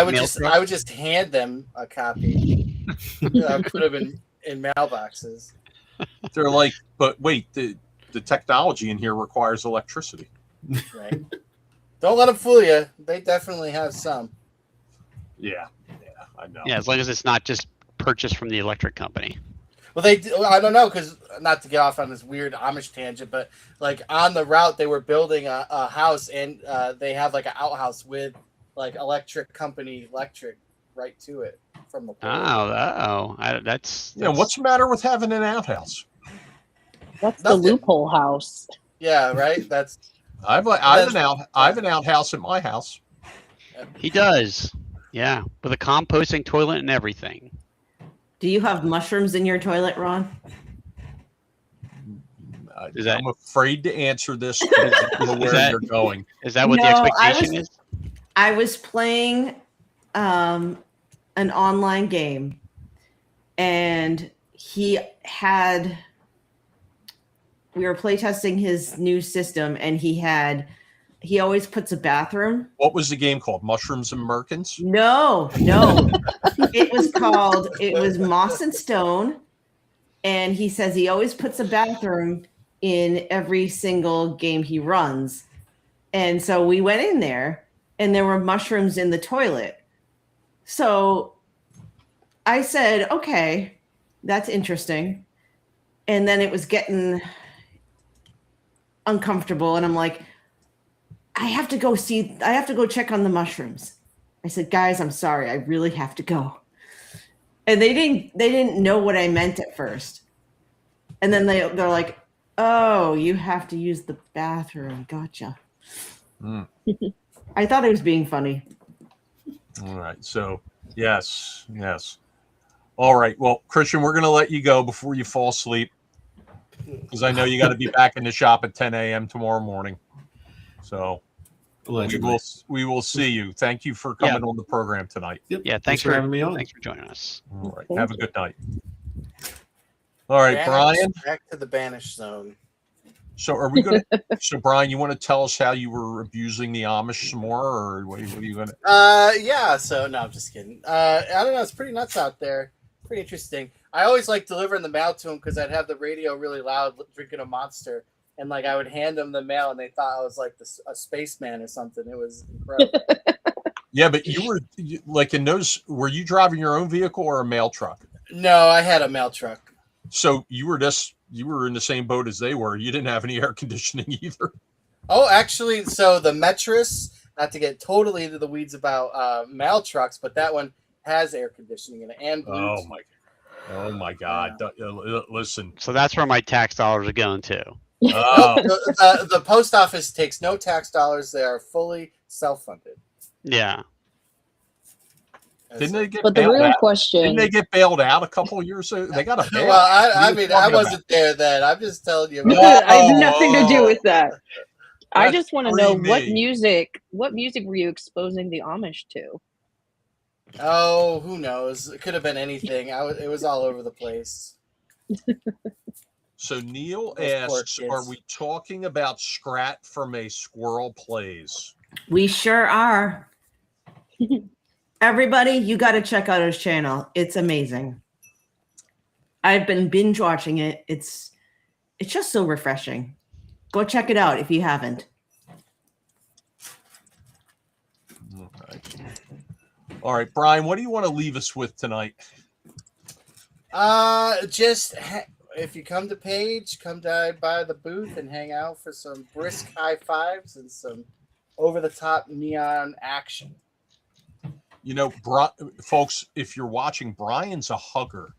I would just hand them a copy. I put them in mailboxes. They're like, but wait, the technology in here requires electricity. Right. Don't let them fool you. They definitely have some. Yeah, I know. Yeah, as long as it's not just purchased from the electric company? Well, I don't know, because not to get off on this weird Amish tangent, but like on the route, they were building a house, and they have like an outhouse with like electric right to it from the pole. That's what's the matter with having an outhouse? That's the loophole house. Yeah, right. I have an outhouse at my house. He does. Yeah, with a composting toilet and everything. Do you have mushrooms in your toilet, Ron? I'm afraid to answer this because I don't know where you're going. Is that what the expectation is? I was playing an online game, and we were playtesting his new system, and he always puts a bathroom. What was the game called? Mushrooms and Merkins? No. It was Moss and Stone. And he says he always puts a bathroom in every single game he runs. And so we went in there, and there were mushrooms in the toilet. So I said, okay, that's interesting. And then it was getting uncomfortable. And I'm like, I have to go check on the mushrooms. I said, guys, I'm sorry. I really have to go. And they didn't know what I meant at first. And then they're like, oh, you have to use the bathroom. Gotcha. I thought it was being funny. All right. So, yes. All right. Well, Christian, we're going to let you go before you fall asleep, because I know you got to be back in the shop at 10 a.m. tomorrow morning. So we will see you. Thank you for coming on the program tonight. Yep. Yeah, thanks for having me on. Thanks for joining us. All right. Have a good night. All right, Brian. Back to the Banish Zone. So are we going to? So Brian, you want to tell us how you were abusing the Amish some more, or what are you going to? Yeah. So no, I'm just kidding. I don't know. It's pretty nuts out there. Pretty interesting. I always like delivering the mail to them because I'd have the radio really loud, drinking a Monster, and like I would hand them the mail, and they thought I was like a spaceman or something. It was incredible. Yeah, but you were like in those. Were you driving your own vehicle or a mail truck? No, I had a mail truck. So you were in the same boat as they were. You didn't have any air conditioning either. Oh, actually, so the Metris, not to get totally into the weeds about mail trucks, but that one has air conditioning in it and Bluetooth. Oh my God! Yeah. Listen. So that's where my tax dollars are going to. Oh. The post office takes no tax dollars. They are fully self-funded. Yeah. Didn't they get but the real question? Didn't they get bailed out a couple of years ago? They got a bail. Well, I mean, I wasn't there then. I'm just telling you. I have nothing to do with that. I just want to know what music were you exposing the Amish to? Oh, who knows? It could have been anything. It was all over the place. So Neil asks, are we talking about Scrat from A Squirrel Plays? We sure are. Everybody, you got to check out his channel. It's amazing. I've been binge watching it. It's just so refreshing. Go check it out if you haven't. All right, Brian, what do you want to leave us with tonight? If you come to Page, come down by the booth and hang out for some brisk high fives and some over-the-top neon action. You know, folks, if you're watching, Brian's a hugger,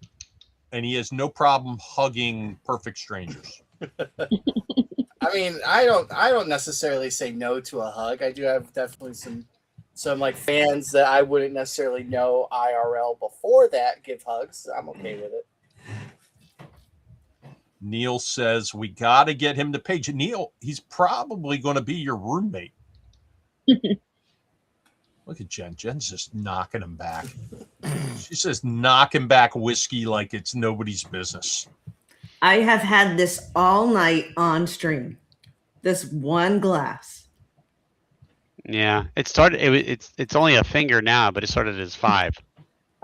and he has no problem hugging perfect strangers. I mean, I don't necessarily say no to a hug. I do have definitely some like fans that I wouldn't necessarily know IRL before that give hugs. I'm okay with it. Neil says we got to get him to Page. Neil, he's probably going to be your roommate. Look at Jen. Jen's just knocking him back. She says knocking back whiskey like it's nobody's business. I have had this all night on stream. This one glass. Yeah, it started. It's only a finger now, but it started as 5.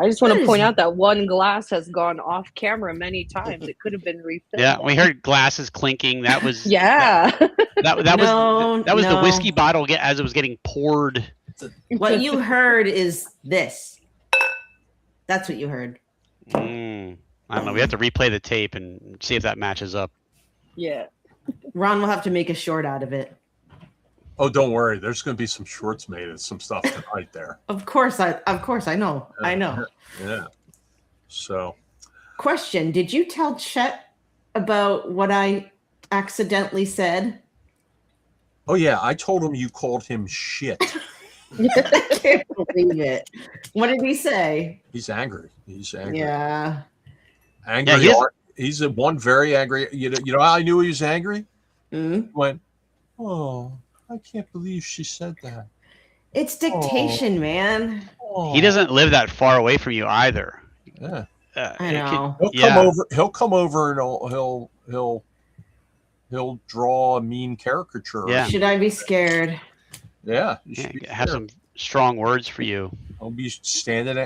I just want to point out that one glass has gone off camera many times. It could have been refilled. Yeah, we heard glasses clinking. That was yeah. That was the whiskey bottle as it was getting poured. What you heard is this. That's what you heard. I don't know. We have to replay the tape and see if that matches up. Yeah. Ron will have to make a short out of it. Oh, don't worry. There's going to be some shorts made and some stuff tonight there. Of course, I know. I know. Yeah. So. Question: did you tell Chet about what I accidentally said? Oh yeah, I told him you called him shit. I can't believe it. What did he say? He's angry. He's angry. Yeah. Angry. Yeah, he's a one very angry. You know how I knew he was angry? Mm-hmm. He went, oh, I can't believe she said that. It's dictation, man. Oh. He doesn't live that far away from you either. Yeah. I know. He'll come over and he'll draw a mean caricature. Yeah. Should I be scared? Yeah. Have some strong words for you. He'll be standing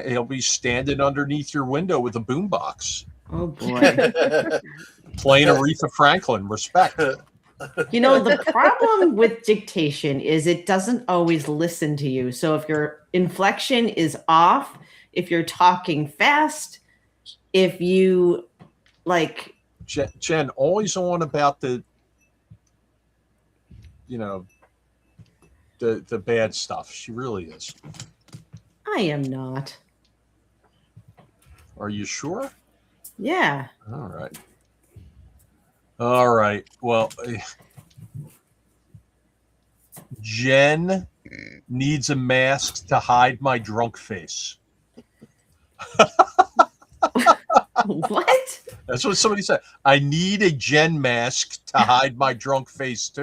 underneath your window with a boombox. Oh boy. Playing Aretha Franklin. Respect. You know, the problem with dictation is it doesn't always listen to you. So if your inflection is off, if you're talking fast, if you like Jen always on about the bad stuff. She really is. I am not. Are you sure? Yeah. All right. Well, Jen needs a mask to hide my drunk face. What? That's what somebody said. I need a Jen mask to hide my drunk face too.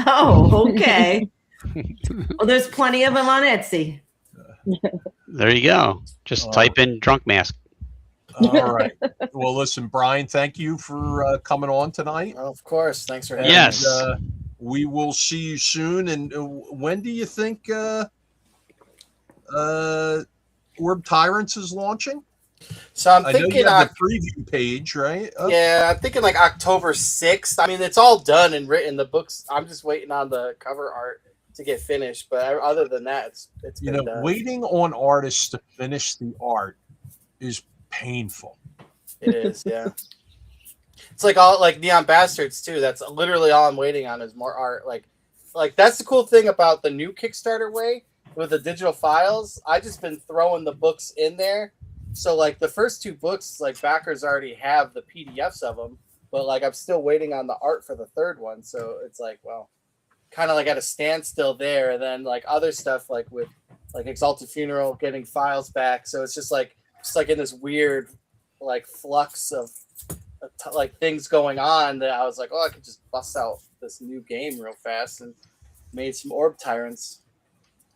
Oh, okay. Well, there's plenty of them on Etsy. There you go. Just type in drunk mask. All right. Well, listen, Brian, thank you for coming on tonight. Of course. Thanks for having Yes. me. We will see you soon. And when do you think Orb Tyrants is launching? So I'm thinking the preview page, right? Yeah, I'm thinking like October 6th. I mean, it's all done and written. The books, I'm just waiting on the cover art to get finished. But other than that, it's been done. Waiting on artists to finish the art is painful. It is, yeah. It's like all like Neon Bastards too. That's literally all I'm waiting on is more art. Like that's the cool thing about the new Kickstarter way with the digital files. I just been throwing the books in there. So like the first two books, like backers already have the PDFs of them, but like I'm still waiting on the art for the third one. So it's like, well, kind of like at a standstill there. And then like other stuff like with like Exalted Funeral getting files back. So it's just like in this weird like flux of like things going on that I was like, oh, I could just bust out this new game real fast and made some Orb Tyrants.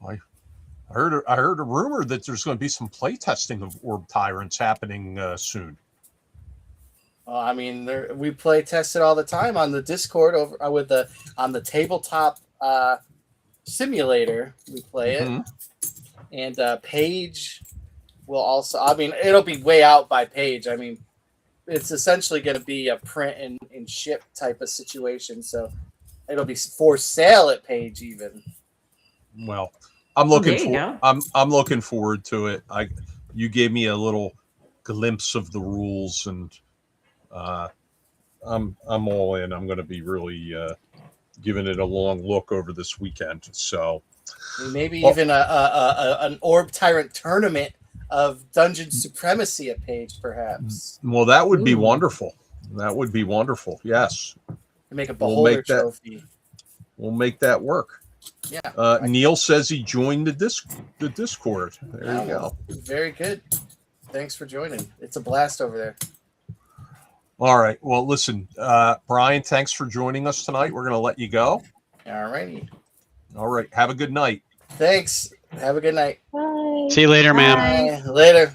I heard a rumor that there's going to be some playtesting of Orb Tyrants happening soon. I mean, we play test it all the time on the Discord over on the tabletop simulator. We play it, and Paige will also. I mean, it'll be way out by Paige. I mean, it's essentially going to be a print and ship type of situation. So it'll be for sale at Paige even. Well, I'm looking I'm looking forward to it. You gave me a little glimpse of the rules, and I'm all in. I'm going to be really giving it a long look over this weekend. So maybe even an Orb Tyrant tournament of Dungeon Supremacy at Paige, perhaps. Well, that would be wonderful. That would be wonderful. Yes. Make a beholder trophy. We'll make that work. Yeah. Neil says he joined the Discord. There you go. Very good. Thanks for joining. It's a blast over there. All right. Well, listen, Brian, thanks for joining us tonight. We're going to let you go. All righty. All right. Have a good night. Thanks. Have a good night. Bye. See you later, ma'am. Bye. Later.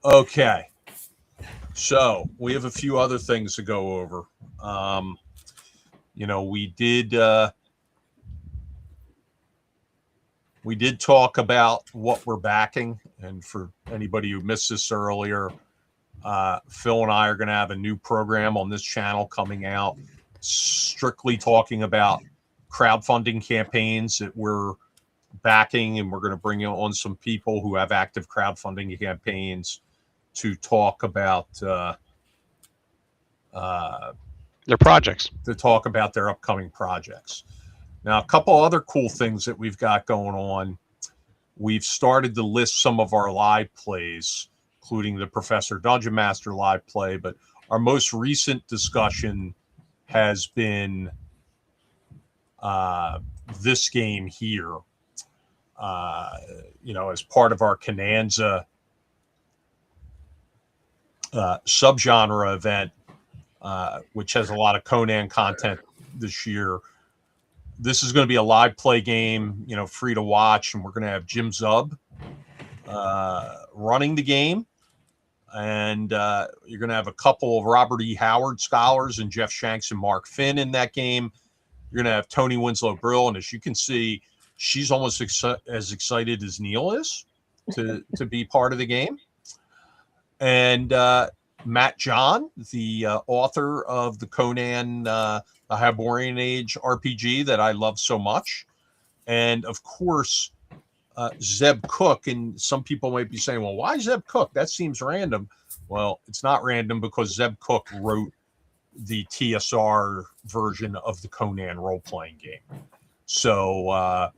Okay. So we have a few other things to go over. We did talk about what we're backing, and for anybody who missed this earlier, Phil and I are going to have a new program on this channel coming out, strictly talking about crowdfunding campaigns that we're backing, and we're going to bring on some people who have active crowdfunding campaigns to talk about their projects. To talk about their upcoming projects. Now, a couple other cool things that we've got going on. We've started to list some of our live plays, including the Professor Dungeon Master live play, but our most recent discussion has been this game here. As part of our Cananza subgenre event, which has a lot of Conan content this year. This is going to be a live play game, free to watch, and we're going to have Jim Zub running the game. And you're going to have a couple of Robert E. Howard scholars and Jeff Shanks and Mark Finn in that game. You're going to have Tony Winslow Brill, and as you can see, she's almost as excited as Neil is to be part of the game. And Matt John, the author of the Conan, the Hyborian Age RPG that I love so much. And of course, Zeb Cook. And some people might be saying, well, why Zeb Cook? That seems random. Well, it's not random because Zeb Cook wrote the TSR version of the Conan role-playing game. So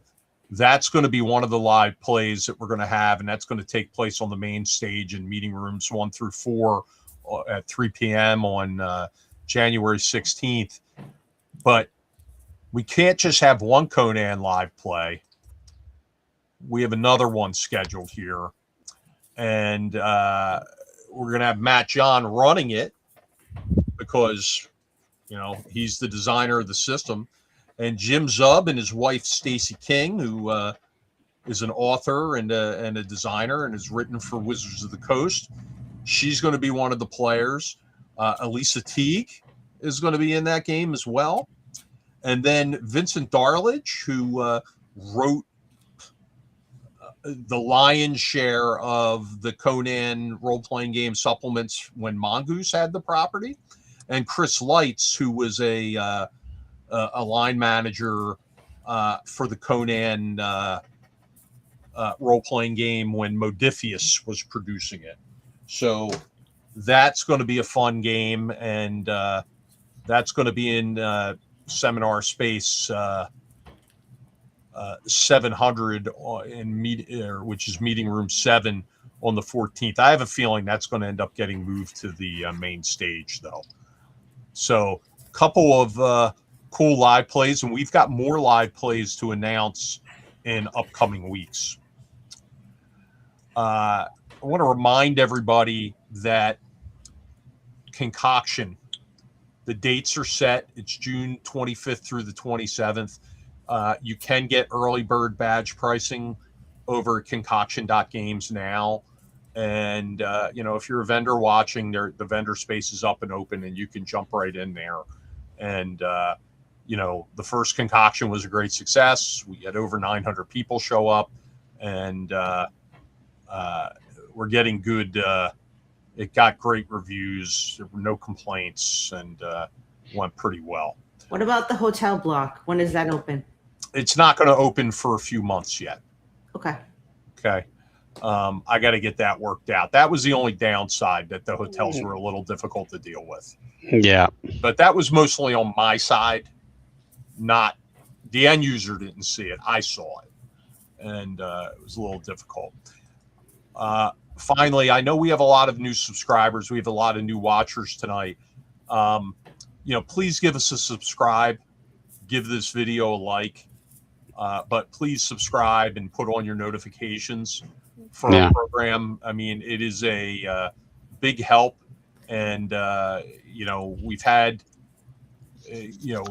that's going to be one of the live plays that we're going to have, and that's going to take place on the main stage in meeting rooms 1 through 4 at 3 p.m. on January 16th. But we can't just have one Conan live play. We have another one scheduled here, and we're going to have Matt John running it because, he's the designer of the system. And Jim Zub and his wife, Stacy King, who is an author and a designer and has written for Wizards of the Coast. She's going to be one of the players. Elisa Teague is going to be in that game as well. And then Vincent Darledge, who wrote the lion's share of the Conan role-playing game supplements when Mongoose had the property. And Chris Lights, who was a line manager for the Conan role-playing game when Modiphius was producing it. So that's going to be a fun game, and that's going to be in Seminar Space 700 which is meeting room 7 on the 14th. I have a feeling that's going to end up getting moved to the main stage, though. So a couple of cool live plays, and we've got more live plays to announce in upcoming weeks. I want to remind everybody that Concoction, the dates are set. It's June 25th through the 27th. You can get early bird badge pricing over at concoction.games now. And, if you're a vendor watching, the vendor space is up and open, and you can jump right in there. And, the first Concoction was a great success. We had over 900 people show up, and we're getting good. It got great reviews. There were no complaints, and went pretty well. What about the hotel block? When is that open? It's not going to open for a few months yet. Okay. I got to get that worked out. That was the only downside, that the hotels were a little difficult to deal with. Yeah. But that was mostly on my side. Not the end user didn't see it. I saw it. And it was a little difficult. Finally, I know we have a lot of new subscribers. We have a lot of new watchers tonight. Please give us a subscribe. Give this video a like. But please subscribe and put on your notifications for our program. I mean, it is a big help. And, we've had,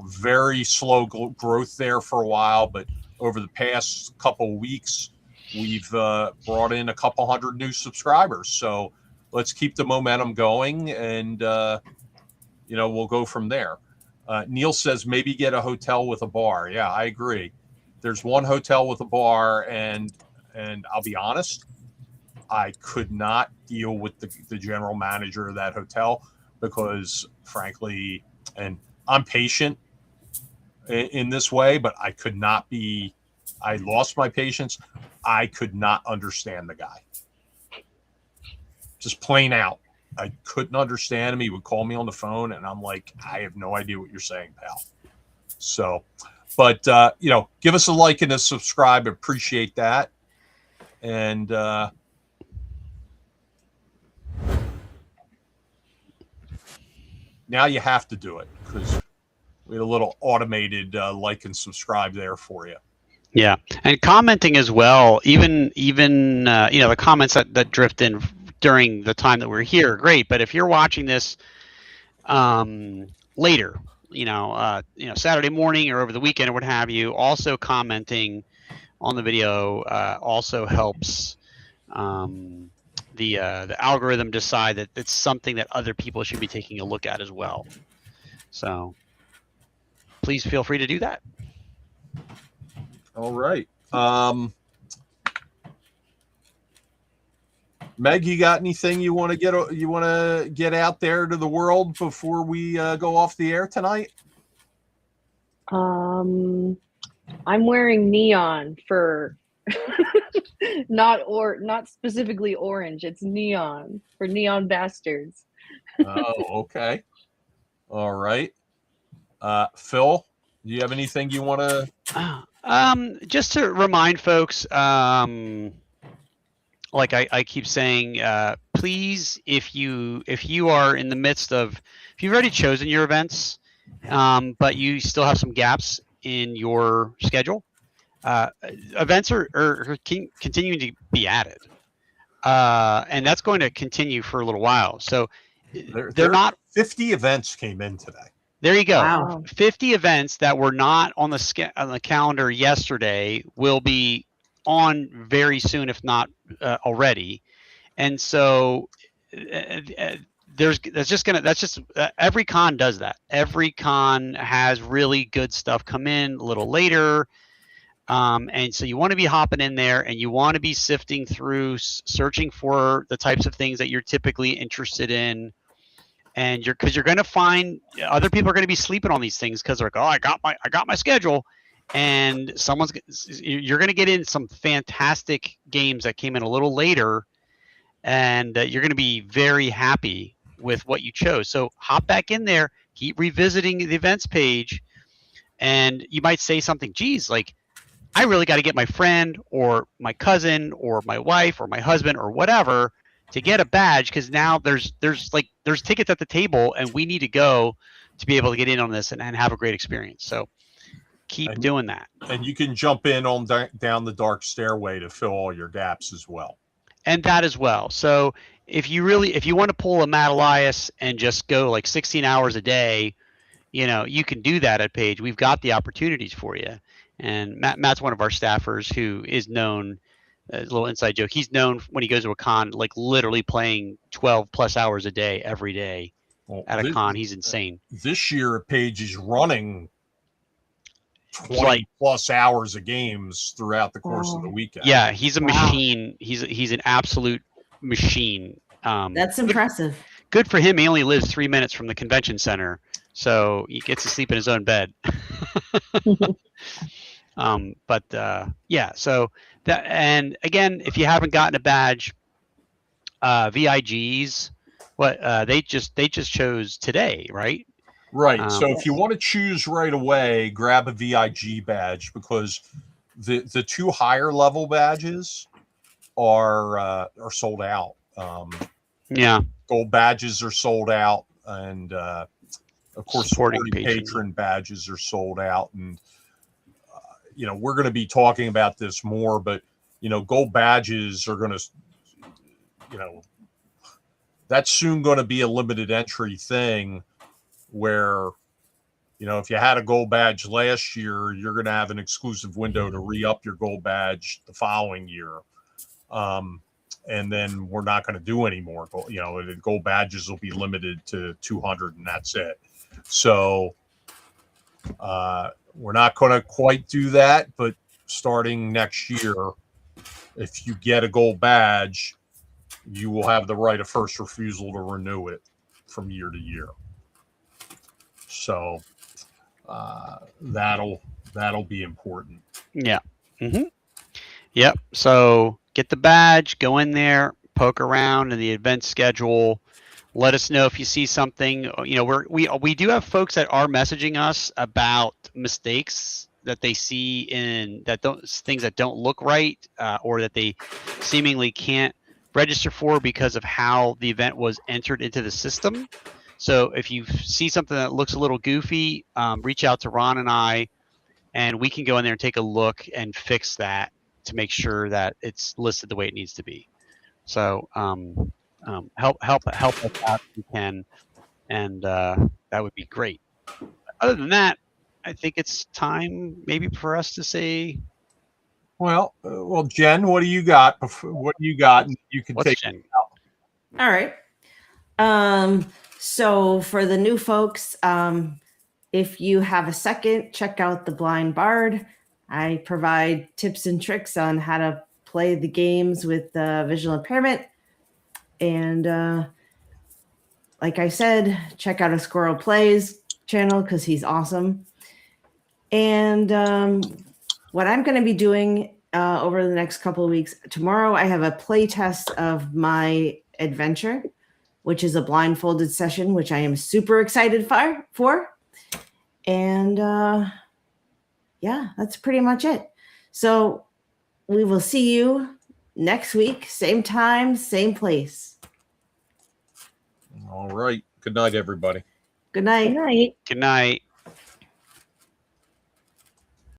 very slow growth there for a while. But over the past couple of weeks, we've brought in a couple hundred new subscribers. So let's keep the momentum going, and, we'll go from there. Neil says maybe get a hotel with a bar. Yeah, I agree. There's one hotel with a bar, and I'll be honest, I could not deal with the general manager of that hotel because, frankly, and I'm patient in this way, but I could not be I lost my patience. I could not understand the guy. Just plain out. I couldn't understand him. He would call me on the phone, and I'm like, I have no idea what you're saying, pal. So, but, give us a like and a subscribe. Appreciate that. And now you have to do it because we had a little automated like and subscribe there for you. Yeah, and commenting as well. Even the comments that drift in during the time that we're here, great. But if you're watching this later, Saturday morning or over the weekend or what have you, also commenting on the video also helps the algorithm decide that it's something that other people should be taking a look at as well. So please feel free to do that. All right. Meg, you got anything you want to get out there to the world before we go off the air tonight? I'm wearing neon for not specifically orange. It's neon for Neon Bastards. Oh, okay. All right. Phil, do you have anything you want to? Just to remind folks, like I keep saying, please, if you are in the midst of, if you've already chosen your events, but you still have some gaps in your schedule, events are continuing to be added, and that's going to continue for a little while. So they're not 50 events came in today. There you go. Wow. 50 events that were not on the calendar yesterday will be on very soon, if not already. And so every con does that. Every con has really good stuff come in a little later. And so you want to be hopping in there and you want to be sifting through, searching for the types of things that you're typically interested in. And you're going to find other people are going to be sleeping on these things because they're like, oh, I got my schedule, and you're going to get in some fantastic games that came in a little later, and you're going to be very happy with what you chose. So hop back in there, keep revisiting the events page, and you might say something, geez, like I really got to get my friend or my cousin or my wife or my husband or whatever to get a badge, because now there's tickets at the table and we need to go to be able to get in on this and have a great experience. So keep doing that. And you can jump in on down the dark stairway to fill all your gaps as well. And that as well. So if you want to pull a Matt Elias and just go like 16 hours a day, you can do that at Page. We've got the opportunities for you. And Matt's one of our staffers who is known, a little inside joke, he's known when he goes to a con, like literally playing 12 plus hours a day, every day at a con. He's insane. This year, Page is running 20 plus hours of games throughout the course of the weekend. Yeah, he's a machine. He's an absolute machine. That's impressive. Good for him. He only lives 3 minutes from the convention center, so he gets to sleep in his own bed. So that, and again, if you haven't gotten a badge, VIGs, they just chose today, right? Right. So if you want to choose right away, grab a VIG badge, because the two higher level badges are sold out. Gold badges are sold out, and of course, supporting patron badges are sold out. And we're going to be talking about this more, but gold badges are going to, that's soon going to be a limited entry thing, where if you had a gold badge last year, you're going to have an exclusive window to re-up your gold badge the following year, and then we're not going to do any more. The gold badges will be limited to 200, and that's it. So we're not going to quite do that, but starting next year, if you get a gold badge, you will have the right of first refusal to renew it from year to year. So that'll be important. Yeah. Mm-hmm. Yep. So get the badge, go in there, poke around in the event schedule. Let us know if you see something. You know, we do have folks that are messaging us about mistakes that they see in things that don't look right, or that they seemingly can't register for because of how the event was entered into the system. So if you see something that looks a little goofy, reach out to Ron and I, and we can go in there and take a look and fix that to make sure that it's listed the way it needs to be. So help us out if you can, and that would be great. Other than that, I think it's time maybe for us to say. Well, Jen, what do you got? What do you got? And you can What's take Jen? it out. All right. So for the new folks, if you have a second, check out the Blind Bard. I provide tips and tricks on how to play the games with visual impairment. And like I said, check out a Squirrel Plays channel because he's awesome. And what I'm going to be doing over the next couple of weeks, tomorrow I have a play test of my adventure, which is a blindfolded session, which I am super excited for. And yeah, that's pretty much it. So we will see you next week, same time, same place. All right. Good night, everybody. Good night. Good night. Good night.